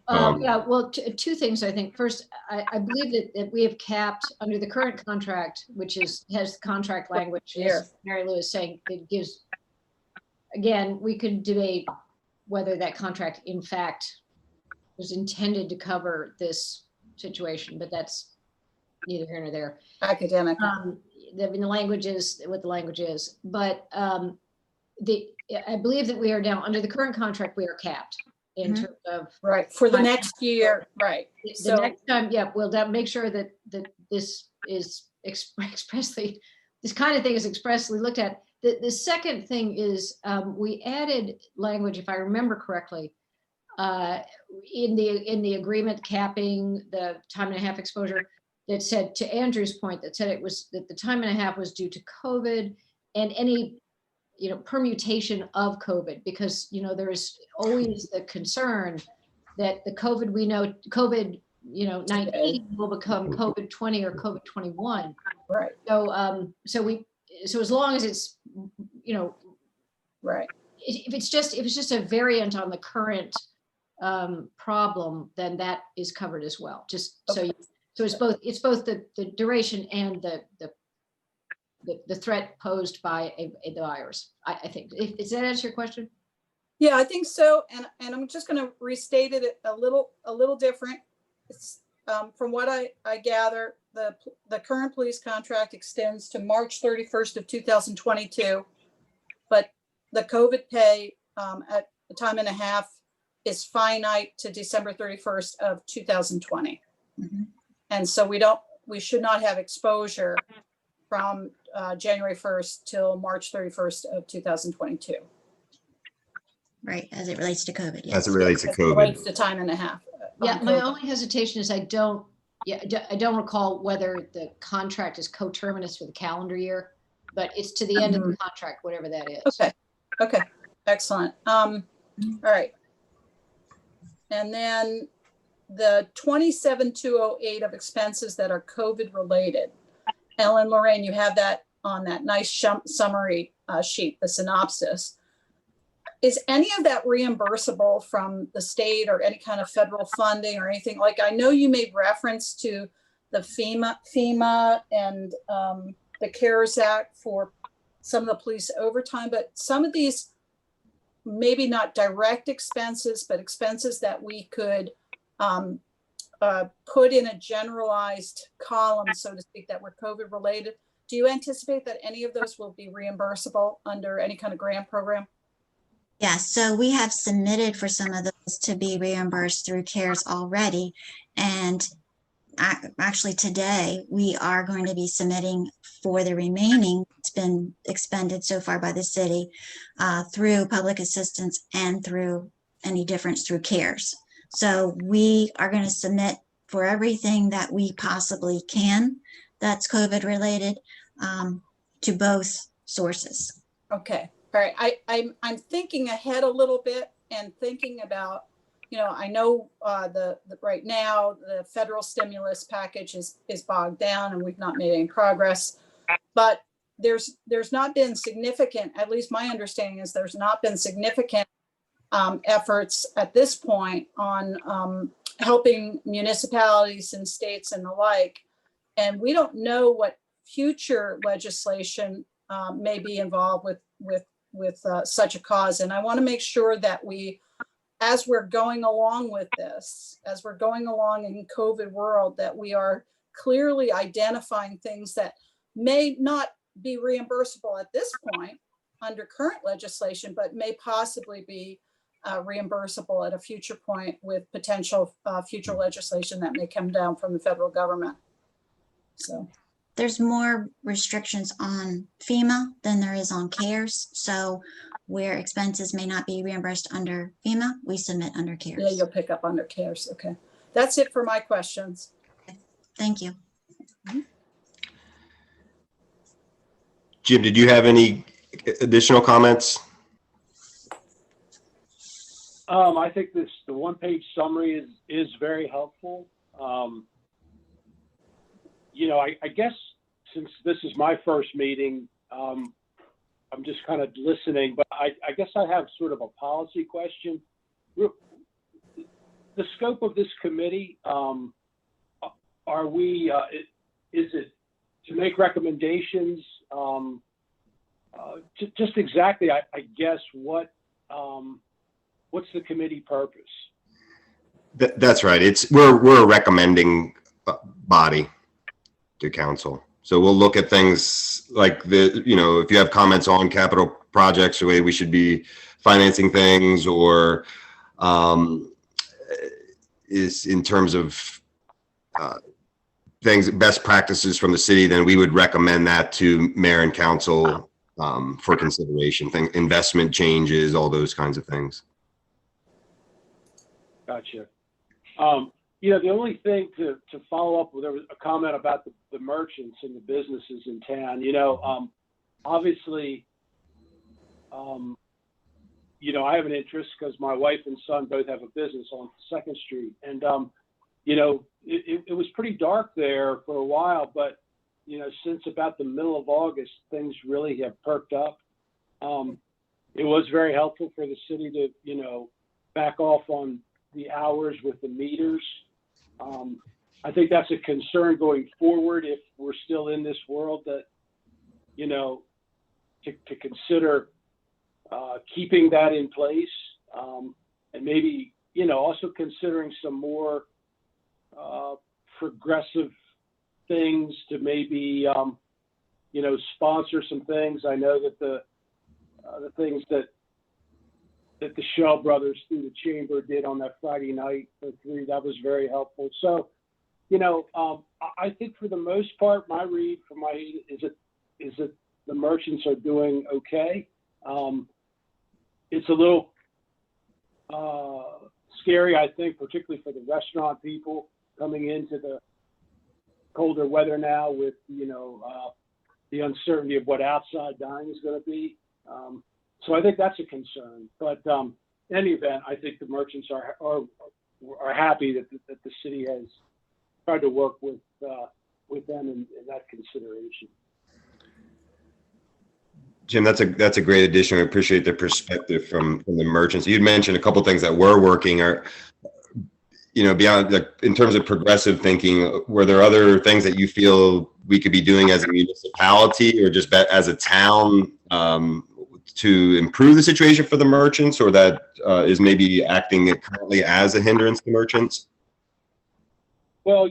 Yeah, well, two things, I think. First, I believe that we have capped under the current contract, which has contract language, as Mary Lou is saying, it gives, again, we could debate whether that contract, in fact, was intended to cover this situation, but that's neither here nor there. Academic. The language is what the language is, but I believe that we are now, under the current contract, we are capped in terms of. Right, for the next year, right. The next time, yeah, we'll make sure that this is expressly, this kind of thing is expressly looked at. The second thing is we added language, if I remember correctly, in the agreement capping the time and a half exposure, that said, to Andrew's point, that said it was that the time and a half was due to COVID and any permutation of COVID, because there is always the concern that the COVID, we know COVID 19 will become COVID 20 or COVID 21. Right. So as long as it's right, if it's just a variant on the current problem, then that is covered as well. Just okay. So it's both the duration and the threat posed by the virus. I think. Does that answer your question? Yeah, I think so. And I'm just going to restate it a little different. It's, from what I gather, the current police contract extends to March 31st of 2022, but the COVID pay at the time and a half is finite to December 31st of 2020. Mm-hmm. And so we should not have exposure from January 1st till March 31st of 2022. Right, as it relates to COVID. Yes. As it relates to COVID. Relates to time and a half. Yeah, my only hesitation is I don't recall whether the contract is coterminous for the calendar year, but it's to the end of the contract, whatever that is. Okay, excellent. All right. And then the 27,208 of expenses that are COVID related. Ellen, Lorraine, you have that on that nice summary sheet, the synopsis. Is any of that reimbursable from the state or any kind of federal funding or anything? Like, I know you made reference to the FEMA and the CARES Act for some of the police overtime, but some of these maybe not direct expenses, but expenses that we could put in a generalized column, so to speak, that were COVID related. Do you anticipate that any of those will be reimbursable under any kind of grant program? Yeah, so we have submitted for some of those to be reimbursed through CARES already. And actually today we are going to be submitting for the remaining that's been expended so far by the city through public assistance and through any difference through CARES. So we are going to submit for everything that we possibly can that's COVID related to both sources. Okay. All right, I'm thinking ahead a little bit and thinking about, I know the right now the federal stimulus package is bogged down and we've not made any progress, but there's not been significant, at least my understanding is there's not been significant efforts at this point on helping municipalities and states and the like. And we don't know what future legislation may be involved with such a cause. And I want to make sure that we, as we're going along with this, as we're going along in COVID world, that we are clearly identifying things that may not be reimbursable at this point under current legislation, but may possibly be reimbursable at a future point with potential future legislation that may come down from the federal government. So There's more restrictions on FEMA than there is on CARES. So where expenses may not be reimbursed under FEMA, we submit under yeah, CARES. you'll pick up under CARES. Okay, that's it for my questions. Thank you. Jim, did you have any additional comments? I think the one-page summary is very helpful. I guess since this is my first meeting, I'm just kind of listening, but I guess I have sort of a policy question. The scope of this committee, are we, is it to make recommendations? Just exactly, I guess, what's the committee purpose? That's right. We're a recommending body to council. So we'll look at things like if you have comments on capital projects, the way we should be financing things, or is in terms of things, best practices from the city, then we would recommend that to mayor and council for consideration. Investment changes, all those kinds of things. Gotcha. The only thing to follow up with, there was a comment about the merchants and the businesses in town. Obviously, I have an interest because my wife and son both have a business on 2nd Street. And, it was pretty dark there for a while, but, since about the middle of August, things really have perked up. It was very helpful for the city to, back off on the hours with the meters. I think that's a concern going forward if we're still in this world, that, to consider keeping that in place, and maybe, also considering some more progressive things to maybe, sponsor some things. I know that the things that the Shell brothers through the chamber did on that Friday night for 3, that was very helpful. So, I think for the most part, my read from is that the merchants are doing okay. It's a little scary, I think, particularly for the restaurant people coming into the colder weather now with, the uncertainty of what outside dining is going to be. So I think that's a concern. But in any event, I think the merchants are happy that the city has tried to work with them in that consideration. Jim, that's a great addition. I appreciate the perspective from the merchants. You'd mentioned a couple of things that were working. Beyond, in terms of progressive thinking, were there other things that you feel we could be doing as a municipality or just as a town to improve the situation for the merchants, or that is maybe acting currently as a hindrance to merchants? Well,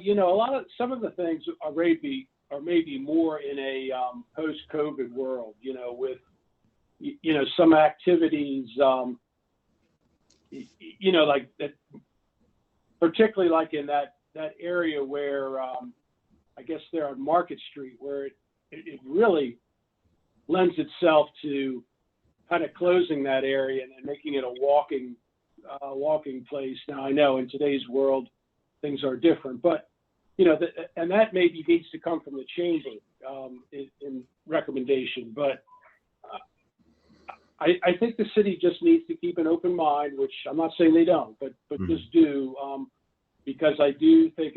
some of the things are maybe more in a post-COVID world, with, some activities, like that, particularly like in that area where I guess they're on Market Street, where it really lends itself to kind of closing that area and making it a walking place. Now, I know in today's world things are different, but and that maybe needs to come from the chamber in recommendation. But I think the city just needs to keep an open mind, which I'm not saying they don't, but just do, because I do think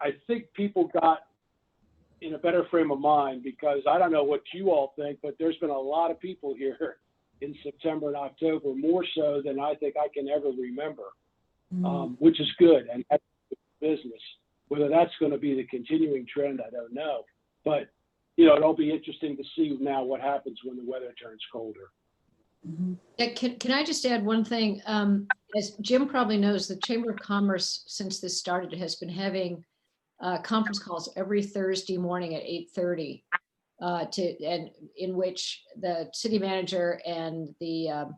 I think people got in a better frame of mind, because I don't know what you all think, but there's been a lot of people here in September and October, more so than I think I can ever remember, which is good, and that's business. Whether that's going to be the continuing trend, I don't know. But, it'll be interesting to see now what happens when the weather turns colder. Yeah, can I just add one thing? As Jim probably knows, the Chamber of Commerce, since this started, has been having conference calls every Thursday morning at 8:30, and in which the city manager and the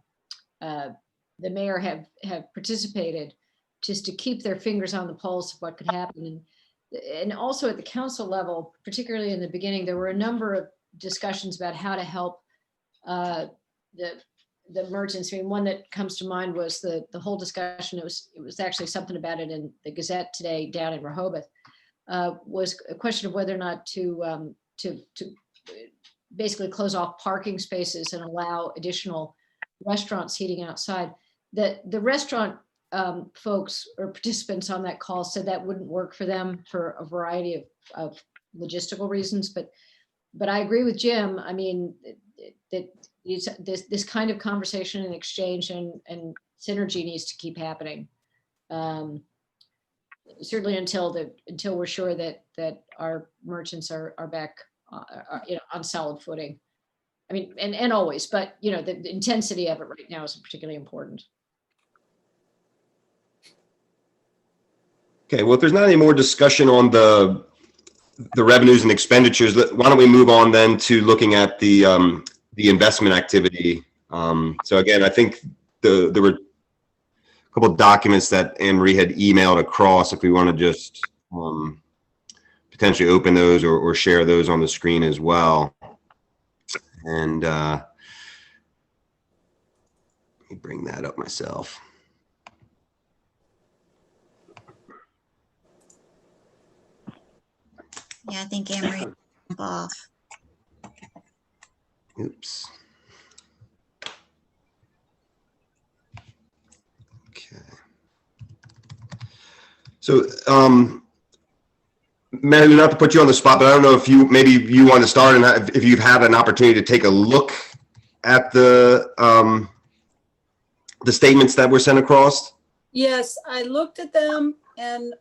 mayor have participated, just to keep their fingers on the pulse of what could happen. And also at the council level, particularly in the beginning, there were a number of discussions about how to help the merchants. I mean, one that comes to mind was the whole discussion. It was actually something about it in the Gazette today down in Rehoboth. Was a question of whether or not to basically close off parking spaces and allow additional restaurant seating outside. The restaurant folks or participants on that call said that wouldn't work for them for a variety of logistical reasons. But I agree with Jim. I mean, that this kind of conversation and exchange and synergy needs to keep happening. Certainly until we're sure that our merchants are back, on solid footing. I mean, and always, but the intensity of it right now is particularly important. Okay, well, if there's not any more discussion on the revenues and expenditures, why don't we move on then to looking at the investment activity. So again, I think there were a couple of documents that Anne Marie had emailed across, if we want to just potentially open those or share those on the screen as well. And let me bring that up myself. Yeah, I think Anne-Marie jump off. Oops. Okay. So, Mary Lou, not to put you on the spot, but I don't know if maybe you want to start, and if you've had an opportunity to take a look at the statements that were sent across. Yes, I looked at them, and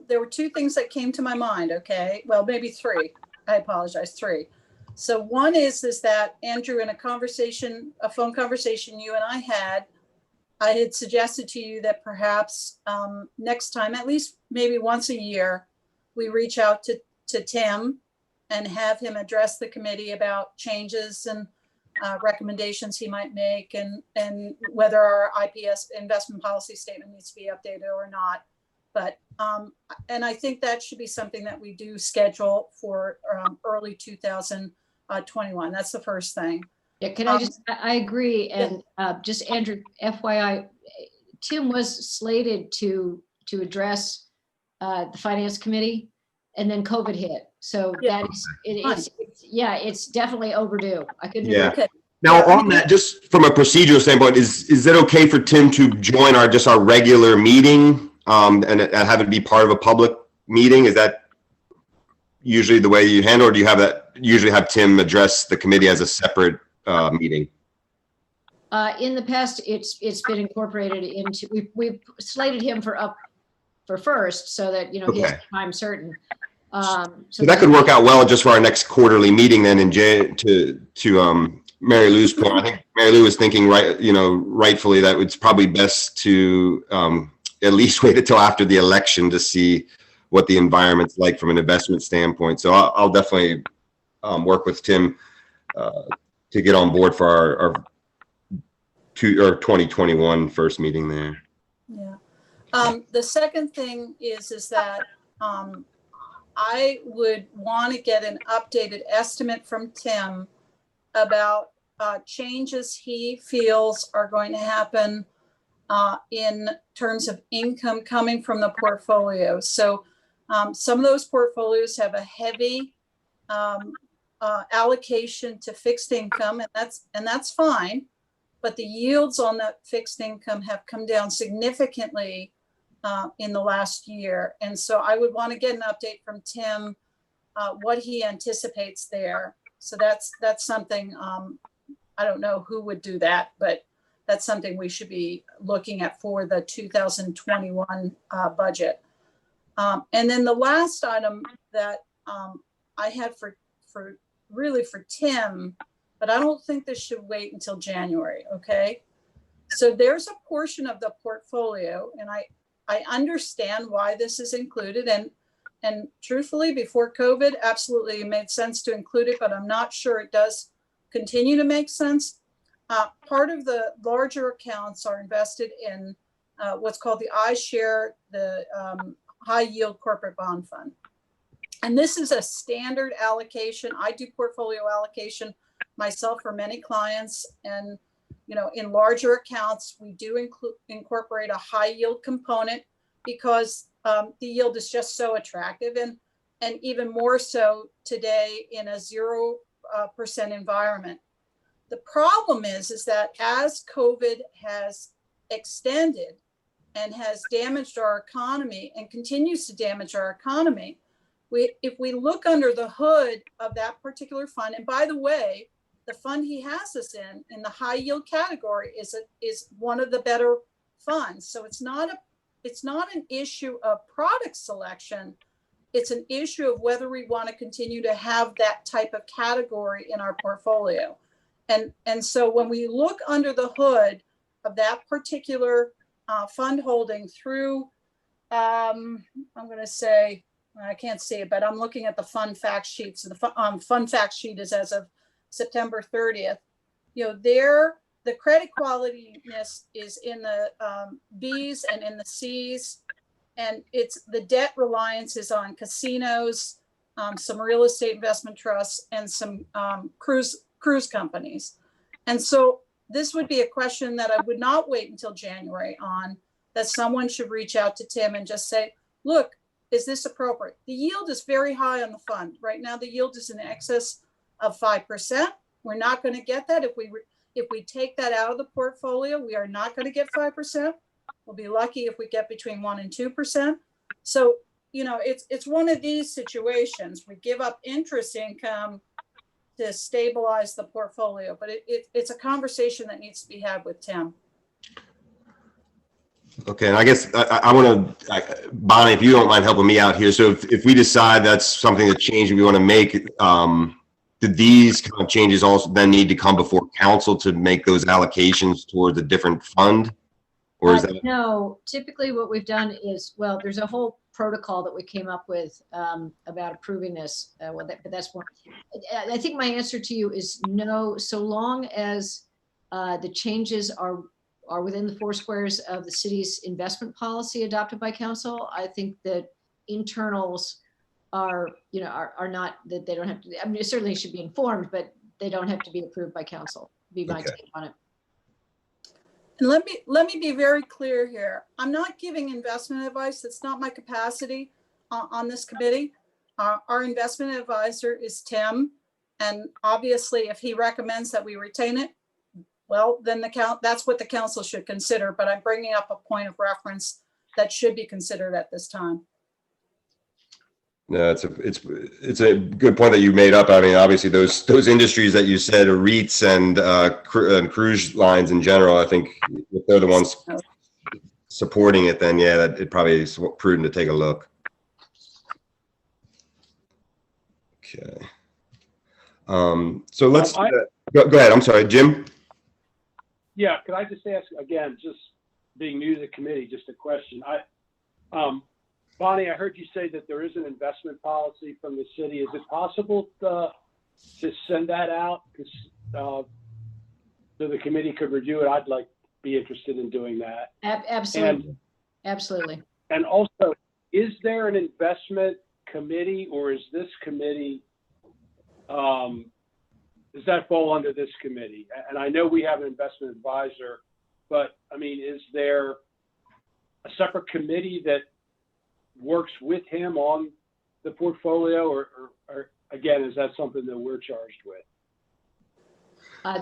there were two things that came to my mind. Okay, well, maybe three. I apologize, three. So one is that, Andrew, in a phone conversation you and I had suggested to you that perhaps next time, at least maybe once a year, we reach out to Tim and have him address the committee about changes and recommendations he might make, and whether our IPS investment policy statement needs to be updated or not. But and I think that should be something that we do schedule for early 2021. That's the first thing. Yeah, can I agree. And just Andrew, FYI, Tim was slated to address the finance committee, and then COVID hit. So Yeah. it's definitely overdue. I couldn't Yeah. agree. Okay. Now, on that, just from a procedural standpoint, is it okay for Tim to join our regular meeting and have it be part of a public meeting? Is that usually the way you handle, or do you usually have Tim address the committee as a separate meeting? In the past, it's been incorporated into, we've slated him for first, so that he has Okay. time certain. So that could work out well just for our next quarterly meeting then. And to Mary Lou's point, I think Mary Lou was thinking rightfully that it's probably best to at least wait until after the election to see what the environment's like from an investment standpoint. So I'll definitely work with Tim to get on board for our 2021 first meeting there. Yeah. The second thing is that I would want to get an updated estimate from Tim about changes he feels are going to happen in terms of income coming from the portfolio. So some of those portfolios have a heavy allocation to fixed income, and that's fine. But the yields on that fixed income have come down significantly in the last year. And so I would want to get an update from Tim, what he anticipates there. So that's something, I don't know who would do that, but that's something we should be looking at for the 2021 budget. And then the last item that I had for Tim, but I don't think this should wait until January, okay? So there's a portion of the portfolio, and I understand why this is included, and truthfully, before COVID, absolutely it made sense to include it, but I'm not sure it does continue to make sense. Part of the larger accounts are invested in what's called the iShare, the high yield corporate bond fund. And this is a standard allocation. I do portfolio allocation myself for many clients. And, you know, in larger accounts, we do incorporate a high yield component because the yield is just so attractive, and even more so today in a 0% environment. The problem is that as COVID has extended and has damaged our economy and continues to damage our economy, if we look under the hood of that particular fund, and by the way, the fund he has us in the high yield category is one of the better funds. So it's not an issue of product selection. It's an issue of whether we want to continue to have that type of category in our portfolio. And so when we look under the hood of that particular fund holding through, I'm going to say, I can't see it, but I'm looking at the fund fact sheet. So the fund fact sheet is as of September 30th. You know, the credit qualityness is in the B's and in the C's, and the debt reliance is on casinos, some real estate investment trusts, and some cruise companies. And so this would be a question that I would not wait until January on, that someone should reach out to Tim and just say, look, is this appropriate? The yield is very high on the fund. Right now, the yield is in excess of 5%. We're not going to get that. If we take that out of the portfolio, we are not going to get 5%. We'll be lucky if we get between 1% and 2%. So, you know, it's one of these situations. We give up interest income to stabilize the portfolio, but it's a conversation that needs to be had with Tim. Okay, and I guess I want to, Bonnie, if you don't mind helping me out here. So if we decide that's something that change we want to make, do these kind of changes also then need to come before council to make those allocations towards a different fund? Or is that? No, typically what we've done is, well, there's a whole protocol that we came up with about approving this. But that's one. I think my answer to you is no, so long as the changes are within the four squares of the city's investment policy adopted by council. I think that internals are not, that they don't have to, I mean, certainly should be informed, but they don't have to be approved by council, be my take on it. And let me be very clear here. I'm not giving investment advice. That's not my capacity on this committee. Our investment advisor is Tim. And obviously, if he recommends that we retain it, well, then that's what the council should consider. But I'm bringing up a point of reference that should be considered at this time. No, it's a good point that you made up. I mean, obviously those industries that you said are REITs and cruise lines in general. I think if they're the ones supporting it, then yeah, that it probably is prudent to take a look. Okay. So let's go ahead. I'm sorry, Jim. Yeah, could I just ask again, just being new to the committee, just a question. Bonnie, I heard you say that there is an investment policy from the city. Is it possible to send that out so the committee could review it? I'd be interested in doing that. Absolutely. Absolutely. And also, is there an investment committee, or is this committee, does that fall under this committee? And I know we have an investment advisor, but I mean, is there a separate committee that works with him on the portfolio, or again, is that something that we're charged with?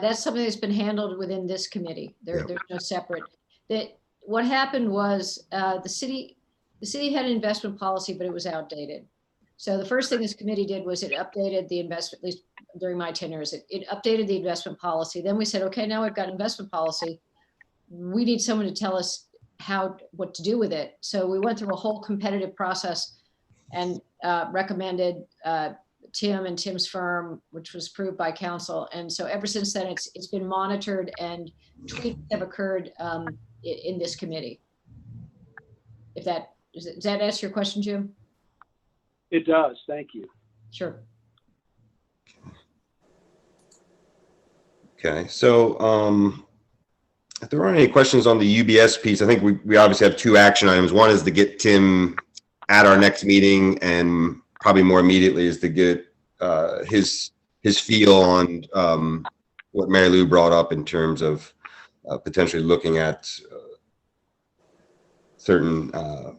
That's something that's been handled within this committee. Yeah. There's no separate. What happened was the city had an investment policy, but it was outdated. So the first thing this committee did was it updated the investment, at least during my tenure, it updated the investment policy. Then we said, okay, now we've got an investment policy. We need someone to tell us what to do with it. So we went through a whole competitive process and recommended Tim and Tim's firm, which was approved by council. And so ever since then, it's been monitored and tweaks have occurred in this committee. Does that answer your question, Jim? It does. Thank you. Sure. Okay, so if there aren't any questions on the UBS piece, I think we obviously have two action items. One is to get Tim at our next meeting, and probably more immediately is to get his feel on what Mary Lou brought up in terms of potentially looking at certain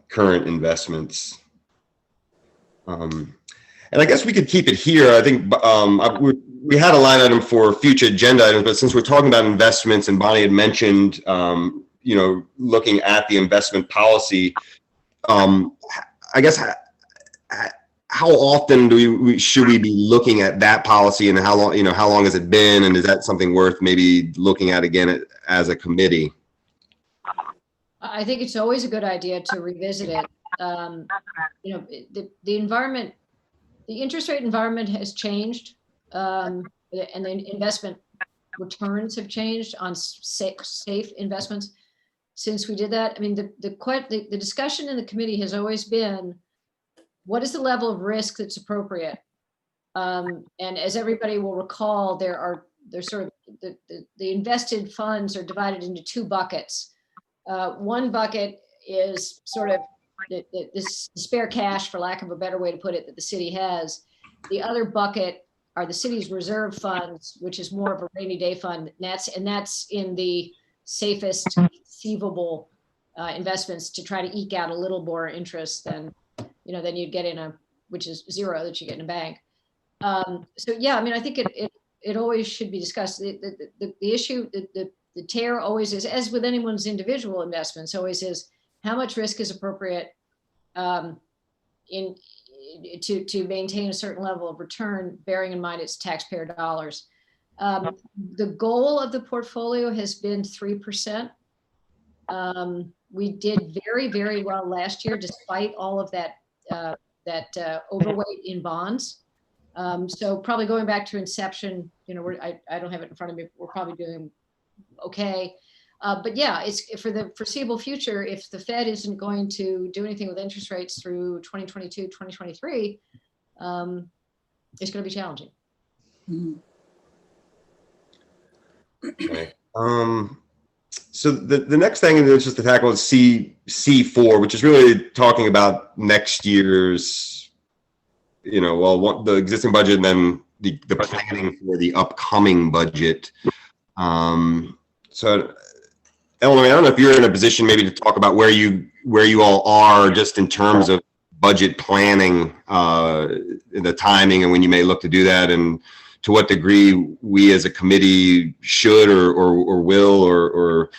current investments. And I guess we could keep it here. I think we had a line item for future agenda items, but since we're talking about investments and Bonnie had mentioned, looking at the investment policy, I guess how often should we be looking at that policy, and how long has it been, and is that something worth maybe looking at again as a committee? I think it's always a good idea to revisit it. The environment, the interest rate environment has changed, and the investment returns have changed on safe investments since we did that. I mean, the discussion in the committee has always been, what is the level of risk that's appropriate? And as everybody will recall, there's sort of the invested funds are divided into two buckets. One bucket is sort of this spare cash, for lack of a better way to put it, that the city has. The other bucket are the city's reserve funds, which is more of a rainy day fund. And that's in the safest conceivable investments to try to eke out a little more interest than you'd get which is zero that you get in a bank. So yeah, I mean, I think it always should be discussed. The issue, the tear always is, as with anyone's individual investments, always is how much risk is appropriate to maintain a certain level of return, bearing in mind it's taxpayer dollars. The goal of the portfolio has been 3%. We did very, very well last year, despite all of that overweight in bonds. So probably going back to inception, I don't have it in front of me. We're probably doing okay. But yeah, it's for the foreseeable future. If the Fed isn't going to do anything with interest rates through 2022, 2023, it's going to be challenging. Okay. So the next thing is just to tackle is C4, which is really talking about next year's, the existing budget, and then the planning for the upcoming budget. So Eleanor, I don't know if you're in a position maybe to talk about where you all are just in terms of budget planning, the timing, and when you may look to do that, and to what degree we as a committee should or will or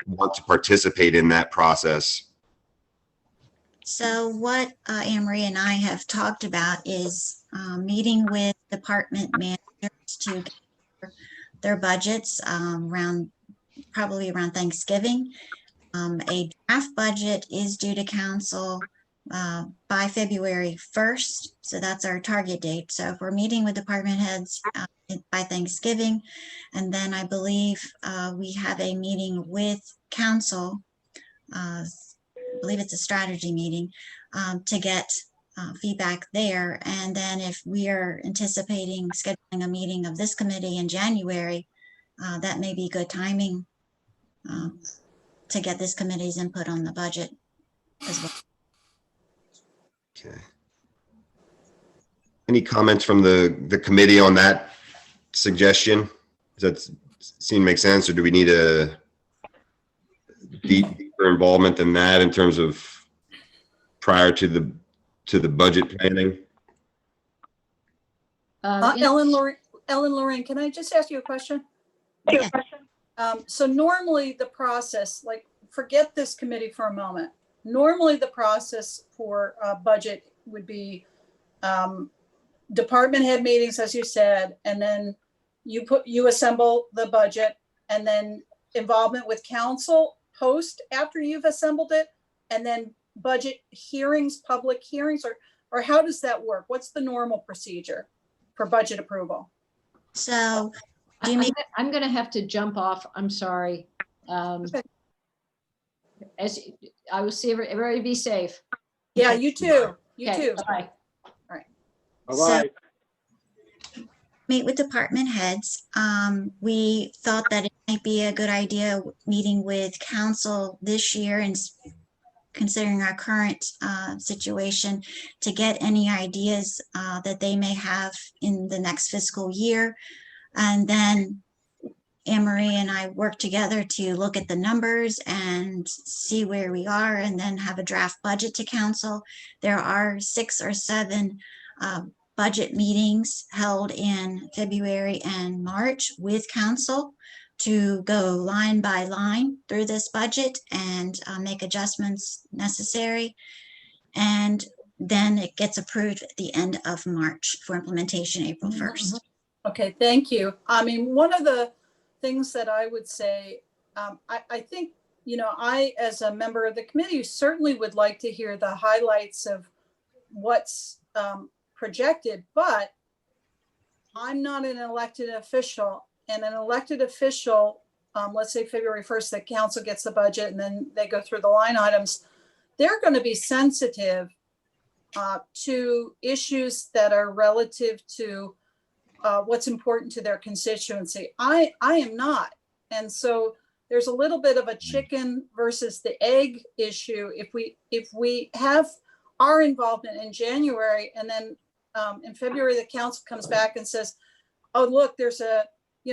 want to participate in that process. So what Anne Marie and I have talked about is meeting with department managers to get their budgets probably around Thanksgiving. A draft budget is due to council by February 1st. So that's our target date. So if we're meeting with department heads by Thanksgiving, and then I believe we have a meeting with council, I believe it's a strategy meeting, to get feedback there. And then if we are anticipating scheduling a meeting of this committee in January, that may be good timing to get this committee's input on the budget as well. Okay. Any comments from the committee on that suggestion? Does that seem to make sense, or do we need a deeper involvement than that in terms of prior to the budget planning? Ellen Lorraine, can I just ask you a question? Yeah. So normally the process, like, forget this committee for a moment. Normally the process for budget would be department head meetings, as you said, and then you assemble the budget, and then involvement with council post after you've assembled it, and then budget hearings, public hearings, or how does that work? What's the normal procedure for budget approval? So do you make, I'm gonna have to jump off. I'm sorry. As I will see everybody be safe. Yeah, you too. You Okay, too. bye. All So- right. meet with department heads? We thought that it might be a good idea meeting with council this year and considering our current situation to get any ideas that they may have in the next fiscal year. And then Anne Marie and I work together to look at the numbers and see where we are and then have a draft budget to council. There are 6 or 7 budget meetings held in February and March with council to go line by line through this budget and make adjustments necessary. And then it gets approved at the end of March for implementation April 1st. Okay, thank you. I mean, one of the things that I would say, I think, I, as a member of the committee, certainly would like to hear the highlights of what's projected, but I'm not an elected official, and an elected official, let's say February 1st, the council gets the budget and then they go through the line items. They're going to be sensitive to issues that are relative to what's important to their constituency. I am not. And so there's a little bit of a chicken versus the egg issue. If we have our involvement in January, and then in February, the council comes back and says, oh, look, there's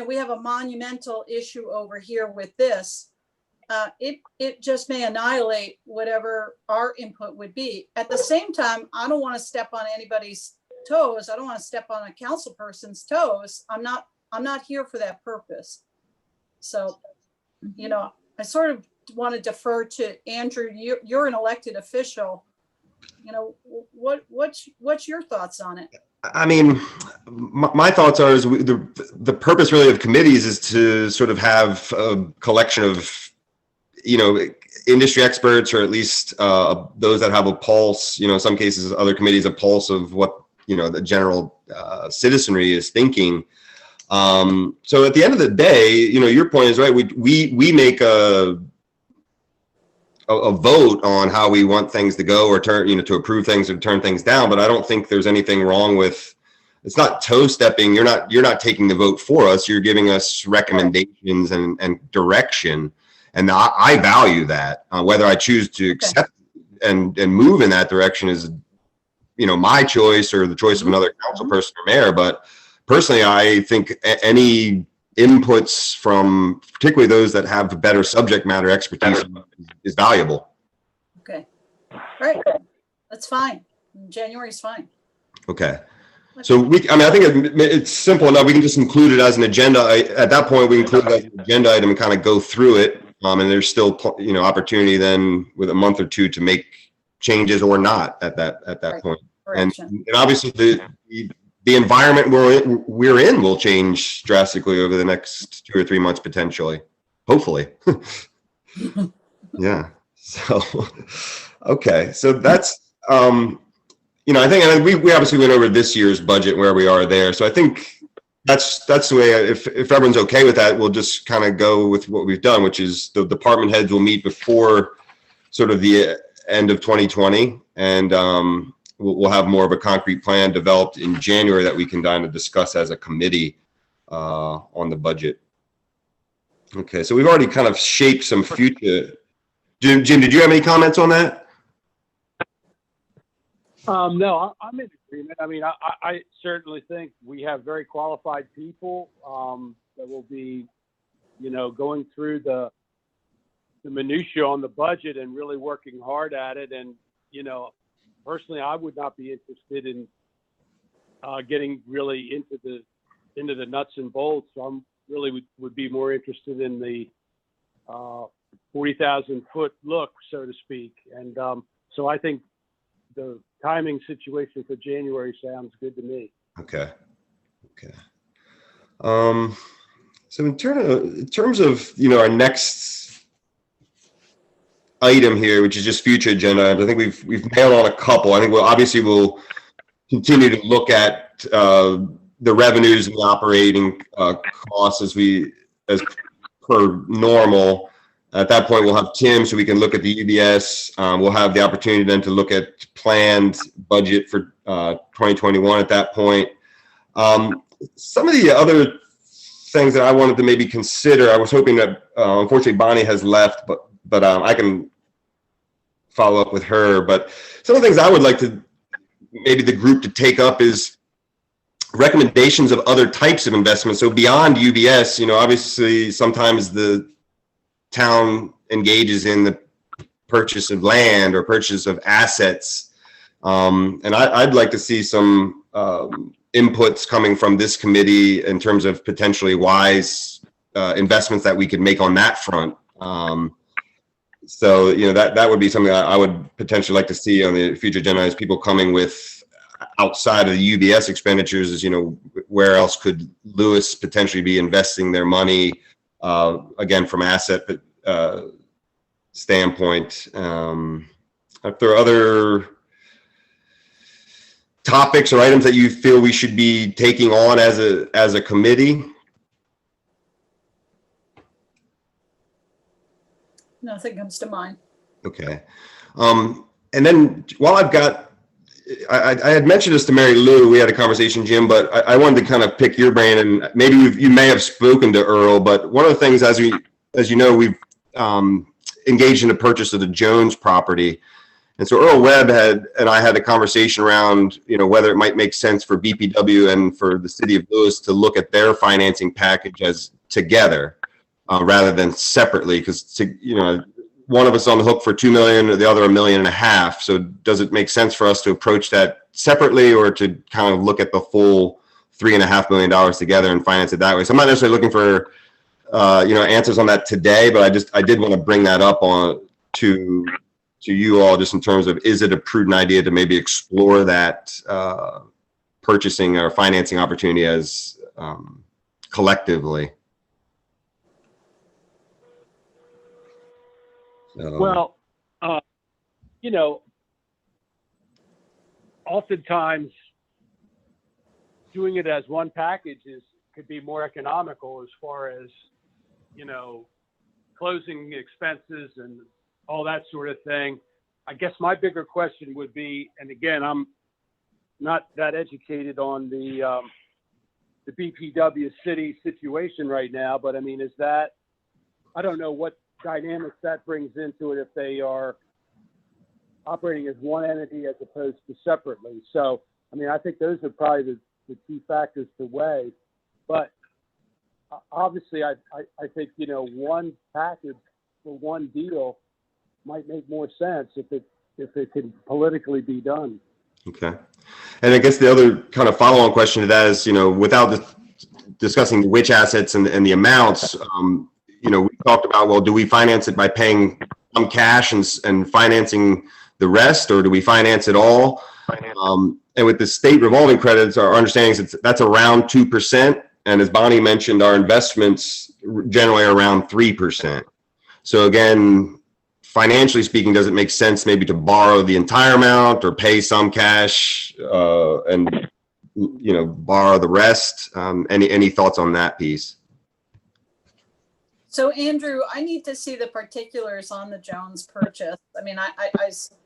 we have a monumental issue over here with this. It just may annihilate whatever our input would be. At the same time, I don't want to step on anybody's toes. I don't want to step on a council person's toes. I'm not here for that purpose. So, I sort of want to defer to Andrew. You're an elected official. What's your thoughts on it? I mean, my thoughts are the purpose really of committees is to sort of have a collection of, industry experts, or at least those that have a pulse, in some cases, other committees, a pulse of what, the general citizenry is thinking. So at the end of the day, your point is right. We make a vote on how we want things to go, or turn, to approve things or turn things down. But I don't think there's anything wrong with, it's not toe stepping. You're not taking the vote for us. You're giving us recommendations and direction. And I value that. Whether I choose to accept and move in that direction is, my choice or the choice of another council person or mayor. But personally, I think any inputs from particularly those that have better subject matter expertise is valuable. Okay. All right. That's fine. January is fine. Okay. So I think it's simple enough. We can just include it as an agenda. At that point, we include it as an agenda item and kind of go through it. And there's still, opportunity then with a month or two to make changes or not at that point. And obviously the environment we're in will change drastically over the next 2 or 3 months, potentially, hopefully. Yeah. So, okay. So that's, I think we obviously went over this year's budget, where we are there. So I think that's the way, if everyone's okay with that, we'll just kind of go with what we've done, which is the department heads will meet before sort of the end of 2020. And we'll have more of a concrete plan developed in January that we can kind of discuss as a committee on the budget. Okay, so we've already kind of shaped some future. Jim, did you have any comments on that? No, I'm in agreement. I mean, I certainly think we have very qualified people that will be, going through the minutia on the budget and really working hard at it. And, personally, I would not be interested in getting really into the nuts and bolts. So I'm really would be more interested in the 40,000 foot look, so to speak. And so I think the timing situation for January sounds good to me. Okay. Okay. So in terms of, you know, our next item here, which is just future agenda, I think we've nailed on a couple. I think we'll continue to look at the revenues and the operating costs as per normal. At that point, we'll have Tim, so we can look at the UBS. We'll have the opportunity then to look at planned budget for 2021 at that point. Some of the other things that I wanted to maybe consider, I was hoping that, unfortunately, Bonnie has left, but I can follow up with her. But some of the things I would like to maybe the group to take up is recommendations of other types of investments. So beyond UBS, you know, obviously sometimes the town engages in the purchase of land or purchase of assets. And I'd like to see some inputs coming from this committee in terms of potentially wise investments that we could make on that front. So, you know, that would be something I would potentially like to see on the future agenda, is people coming with outside of the UBS expenditures, is, you know, where else could Lewis potentially be investing their money, again, from asset standpoint. If there are other topics or items that you feel we should be taking on as a committee? Nothing comes to mind. Okay. And then while I've got, I had mentioned this to Mary Lou, we had a conversation, Jim, but I wanted to kind of pick your brain, and maybe you may have spoken to Earl, but one of the things, as you know, we've engaged in the purchase of the Jones property. And so Earl Webb and I had a conversation around, you know, whether it might make sense for BPW and for the city of Lewis to look at their financing package as together, rather than separately, because, you know, one of us on the hook for $2 million, or the other $1.5 million. So does it make sense for us to approach that separately, or to kind of look at the full $3.5 million together and finance it that way? So I'm not necessarily looking for, you know, answers on that today, but I did want to bring that up to you all, just in terms of, is it a prudent idea to maybe explore that purchasing or financing opportunity as collectively? Well, you know, oftentimes doing it as one package could be more economical as far as, you know, closing expenses and all that sort of thing. I guess my bigger question would be, and again, I'm not that educated on the BPW city situation right now, but I mean, is that, I don't know what dynamics that brings into it if they are operating as one entity as opposed to separately. So, I mean, I think those are probably the key factors to weigh. But obviously, I think, you know, one package for one deal might make more sense if it can politically be done. Okay. And I guess the other kind of follow-on question to that is, you know, without discussing which assets and the amounts, you know, we talked about, well, do we finance it by paying some cash and financing the rest, or do we finance it all? And with the state revolving credits, our understanding is that's around 2%. And as Bonnie mentioned, our investments generally are around 3%. So again, financially speaking, does it make sense maybe to borrow the entire amount, or pay some cash and, you know, borrow the rest? Any thoughts on that piece? So Andrew, I need to see the particulars on the Jones purchase. I mean,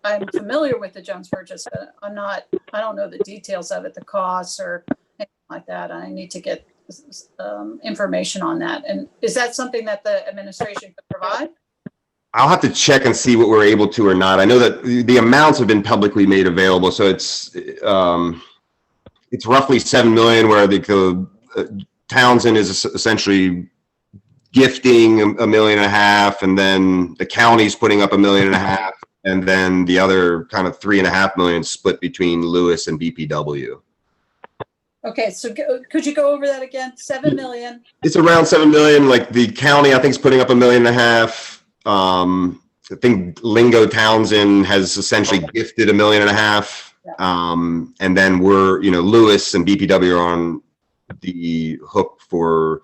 I'm familiar with the Jones purchase, but I don't know the details of it, the costs or anything like that. I need to get information on that. And is that something that the administration could provide? I'll have to check and see what we're able to or not. I know that the amounts have been publicly made available, so it's roughly $7 million, where the Townsend is essentially gifting $1.5 million, and then the county's putting up $1.5 million, and then the other kind of $3.5 million split between Lewis and BPW. Okay, so could you go over that again? 7 million. It's around 7 million. Like the county, I think is putting up $1.5 million. I think Lingo Townsend has essentially gifted $1.5 million. And then we're, Lewis and BPW are on the hook for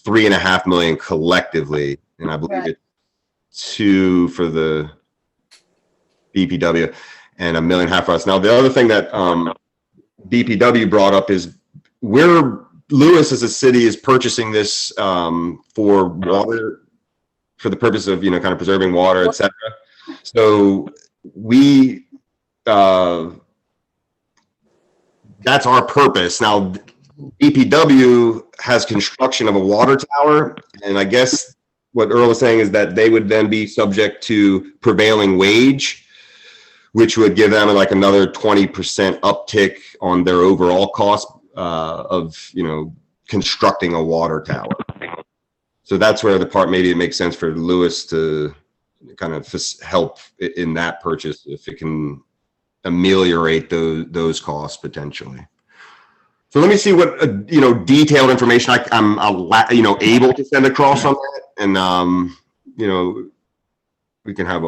$3.5 million collectively. And I believe it's 2 for the BPW and $1.5 million for us. Now, the other thing that BPW brought up is Lewis as a city is purchasing this for water, for the purpose of, kind of preserving water, etc. So that's our purpose. Now, BPW has construction of a water tower, and I guess what Earl was saying is that they would then be subject to prevailing wage, which would give them like another 20% uptick on their overall cost of, constructing a water tower. So that's where the part, maybe it makes sense for Lewis to kind of help in that purchase if it can ameliorate those costs potentially. So let me see what, detailed information I'm able to send across on that. And, we can have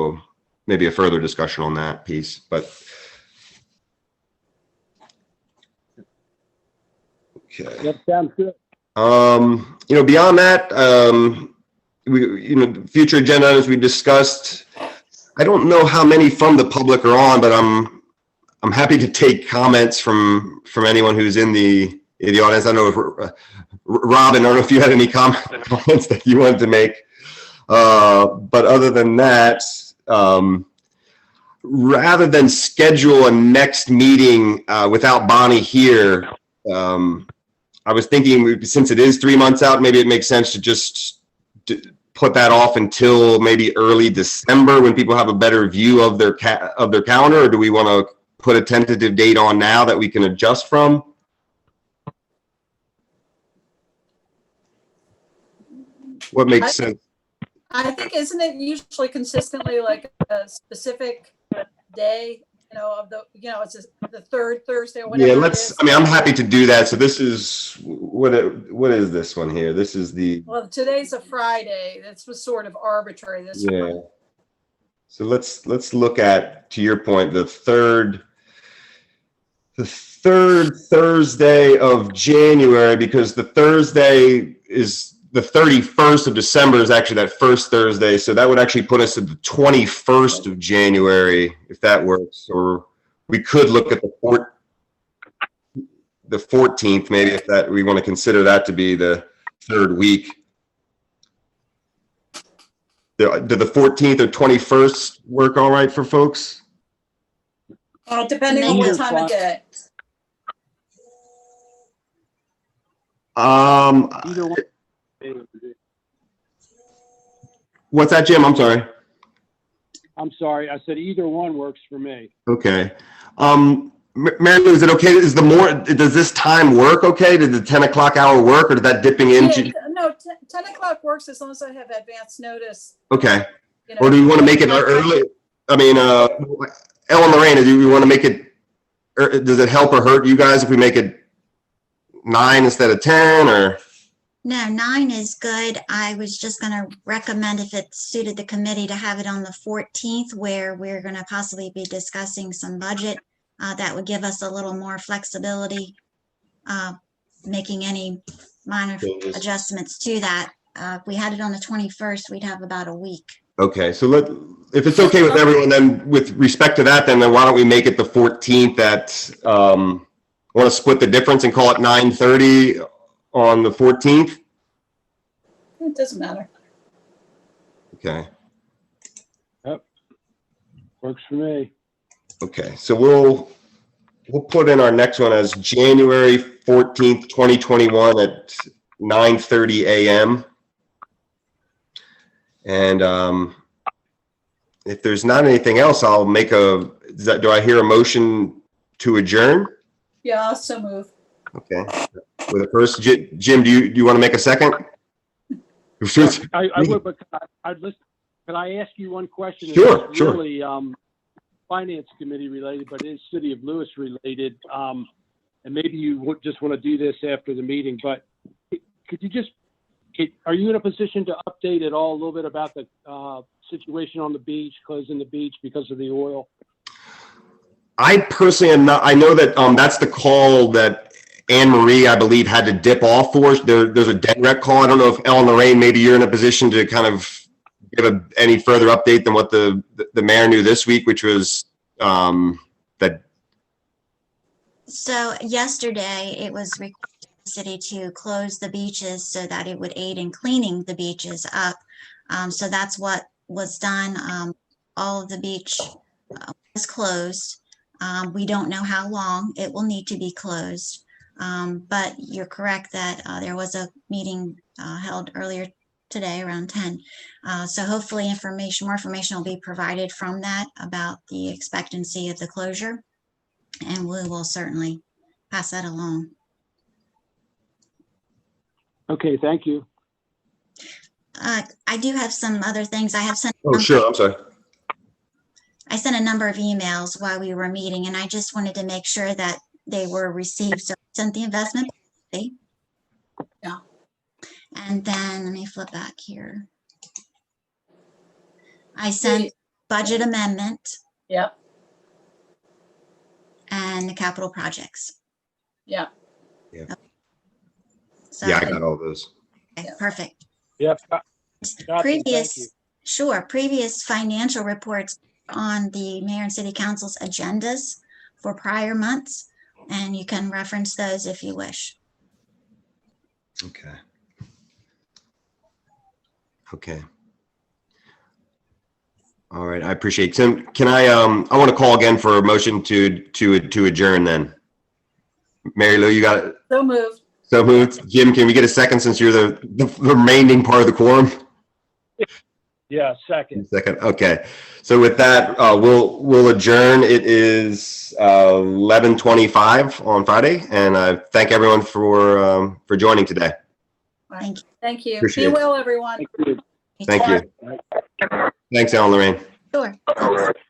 maybe a further discussion on that piece, but. Okay. That sounds good. Beyond that, future agenda items we discussed. I don't know how many from the public are on, but I'm happy to take comments from anyone who's in the audience. I know if Robin, I don't know if you had any comments that you wanted to make, but other than that, rather than schedule a next meeting without Bonnie here, I was thinking, since it is 3 months out, maybe it makes sense to just put that off until maybe early December when people have a better view of their calendar, or do we want to put a tentative date on now that we can adjust from? What makes sense? I think, isn't it usually consistently like a specific day? Of the, it's the third Thursday or whatever. Yeah, I'm happy to do that. So this is, what is this one here? This is well, today's a Friday. This was sort of arbitrary this yeah. So let's look at, to your point, the third Thursday of January, because the Thursday is the 31st of December is actually that first Thursday. So that would actually put us at the 21st of January, if that works. Or we could look at the 14th, maybe, if that we want to consider that to be the third week. Do the 14th or 21st work all right for folks? Depending on what time of day. Either one. What's that, Jim? I'm sorry. I'm sorry. I said either one works for me. Okay. Mary Lou, is it okay? Does this time work okay? Did the 10 o'clock hour work, or did that dipping into? No, 10 o'clock works as long as I have advance notice. Okay. Or do we want to make it early? I mean, Ellen Lorraine, do we want to make it, or does it help or hurt you guys if we make it 9 instead of 10, or? No, 9 is good. I was just going to recommend, if it suited the committee, to have it on the 14th, where we're going to possibly be discussing some budget. That would give us a little more flexibility, making any minor adjustments to that. If we had it on the 21st, we'd have about a week. Okay, so if it's okay with everyone, then with respect to that, then why don't we make it the 14th want to split the difference and call it 9:30 on the 14th? It doesn't matter. Okay. Yep. Works for me. Okay, so we'll put in our next one as January 14th, 2021 at 9:30 a.m. And if there's not anything else, I'll make do I hear a motion to adjourn? Yeah, I'll so move. Okay. With a first, Jim, do you want to make a second? I would, but I'd listen. Can I ask you one question? Sure, It's really finance committee related, but it is City of Lewis related. and maybe you would just want to do this after the meeting, but could you just, are you in a position to update at all a little bit about the situation on the beach, closing the beach because of the oil? I personally am not. I know that that's the call that Anne Marie, I believe, had to dip off for. There's a dead rec call. I don't know if Ellen Lorraine, maybe you're in a position to kind of give any further update than what the mayor knew this week, which was that. So yesterday, it was requested by the city to close the beaches so that it would aid in cleaning the beaches up. So that's what was done. All of the beach was closed. We don't know how long it will need to be closed. But you're correct that there was a meeting held earlier today around 10. So hopefully more information will be provided from that about the expectancy of the closure. And we will certainly pass that along. Okay, thank you. I do have some other things. I have sent. Oh, sure. I'm sorry. I sent a number of emails while we were meeting, and I just wanted to make sure that they were received. So I sent the investment policy. Yeah. And then let me flip back here. I sent budget amendment Yep, and the capital projects. yep. So, Yeah, I got all those. okay, perfect. Yep. Got them. Thank you. Previous financial reports on the mayor and city council's agendas for prior months, and you can reference those if you wish. Okay. Okay. All right. I appreciate it. Tim, can I want to call again for a motion to adjourn then. Mary Lou, you got it? So moved. So moved. Jim, can we get a second since you're the remaining part of the quorum? Yeah, second. Second. Okay. So with that, we'll adjourn. It is 11:25 on Friday, and I thank everyone for joining today. Thank you. Thank you. Appreciate Be it. well, everyone. Thank you. Thank you. Thanks, Ellen Lorraine. Sure. Thanks.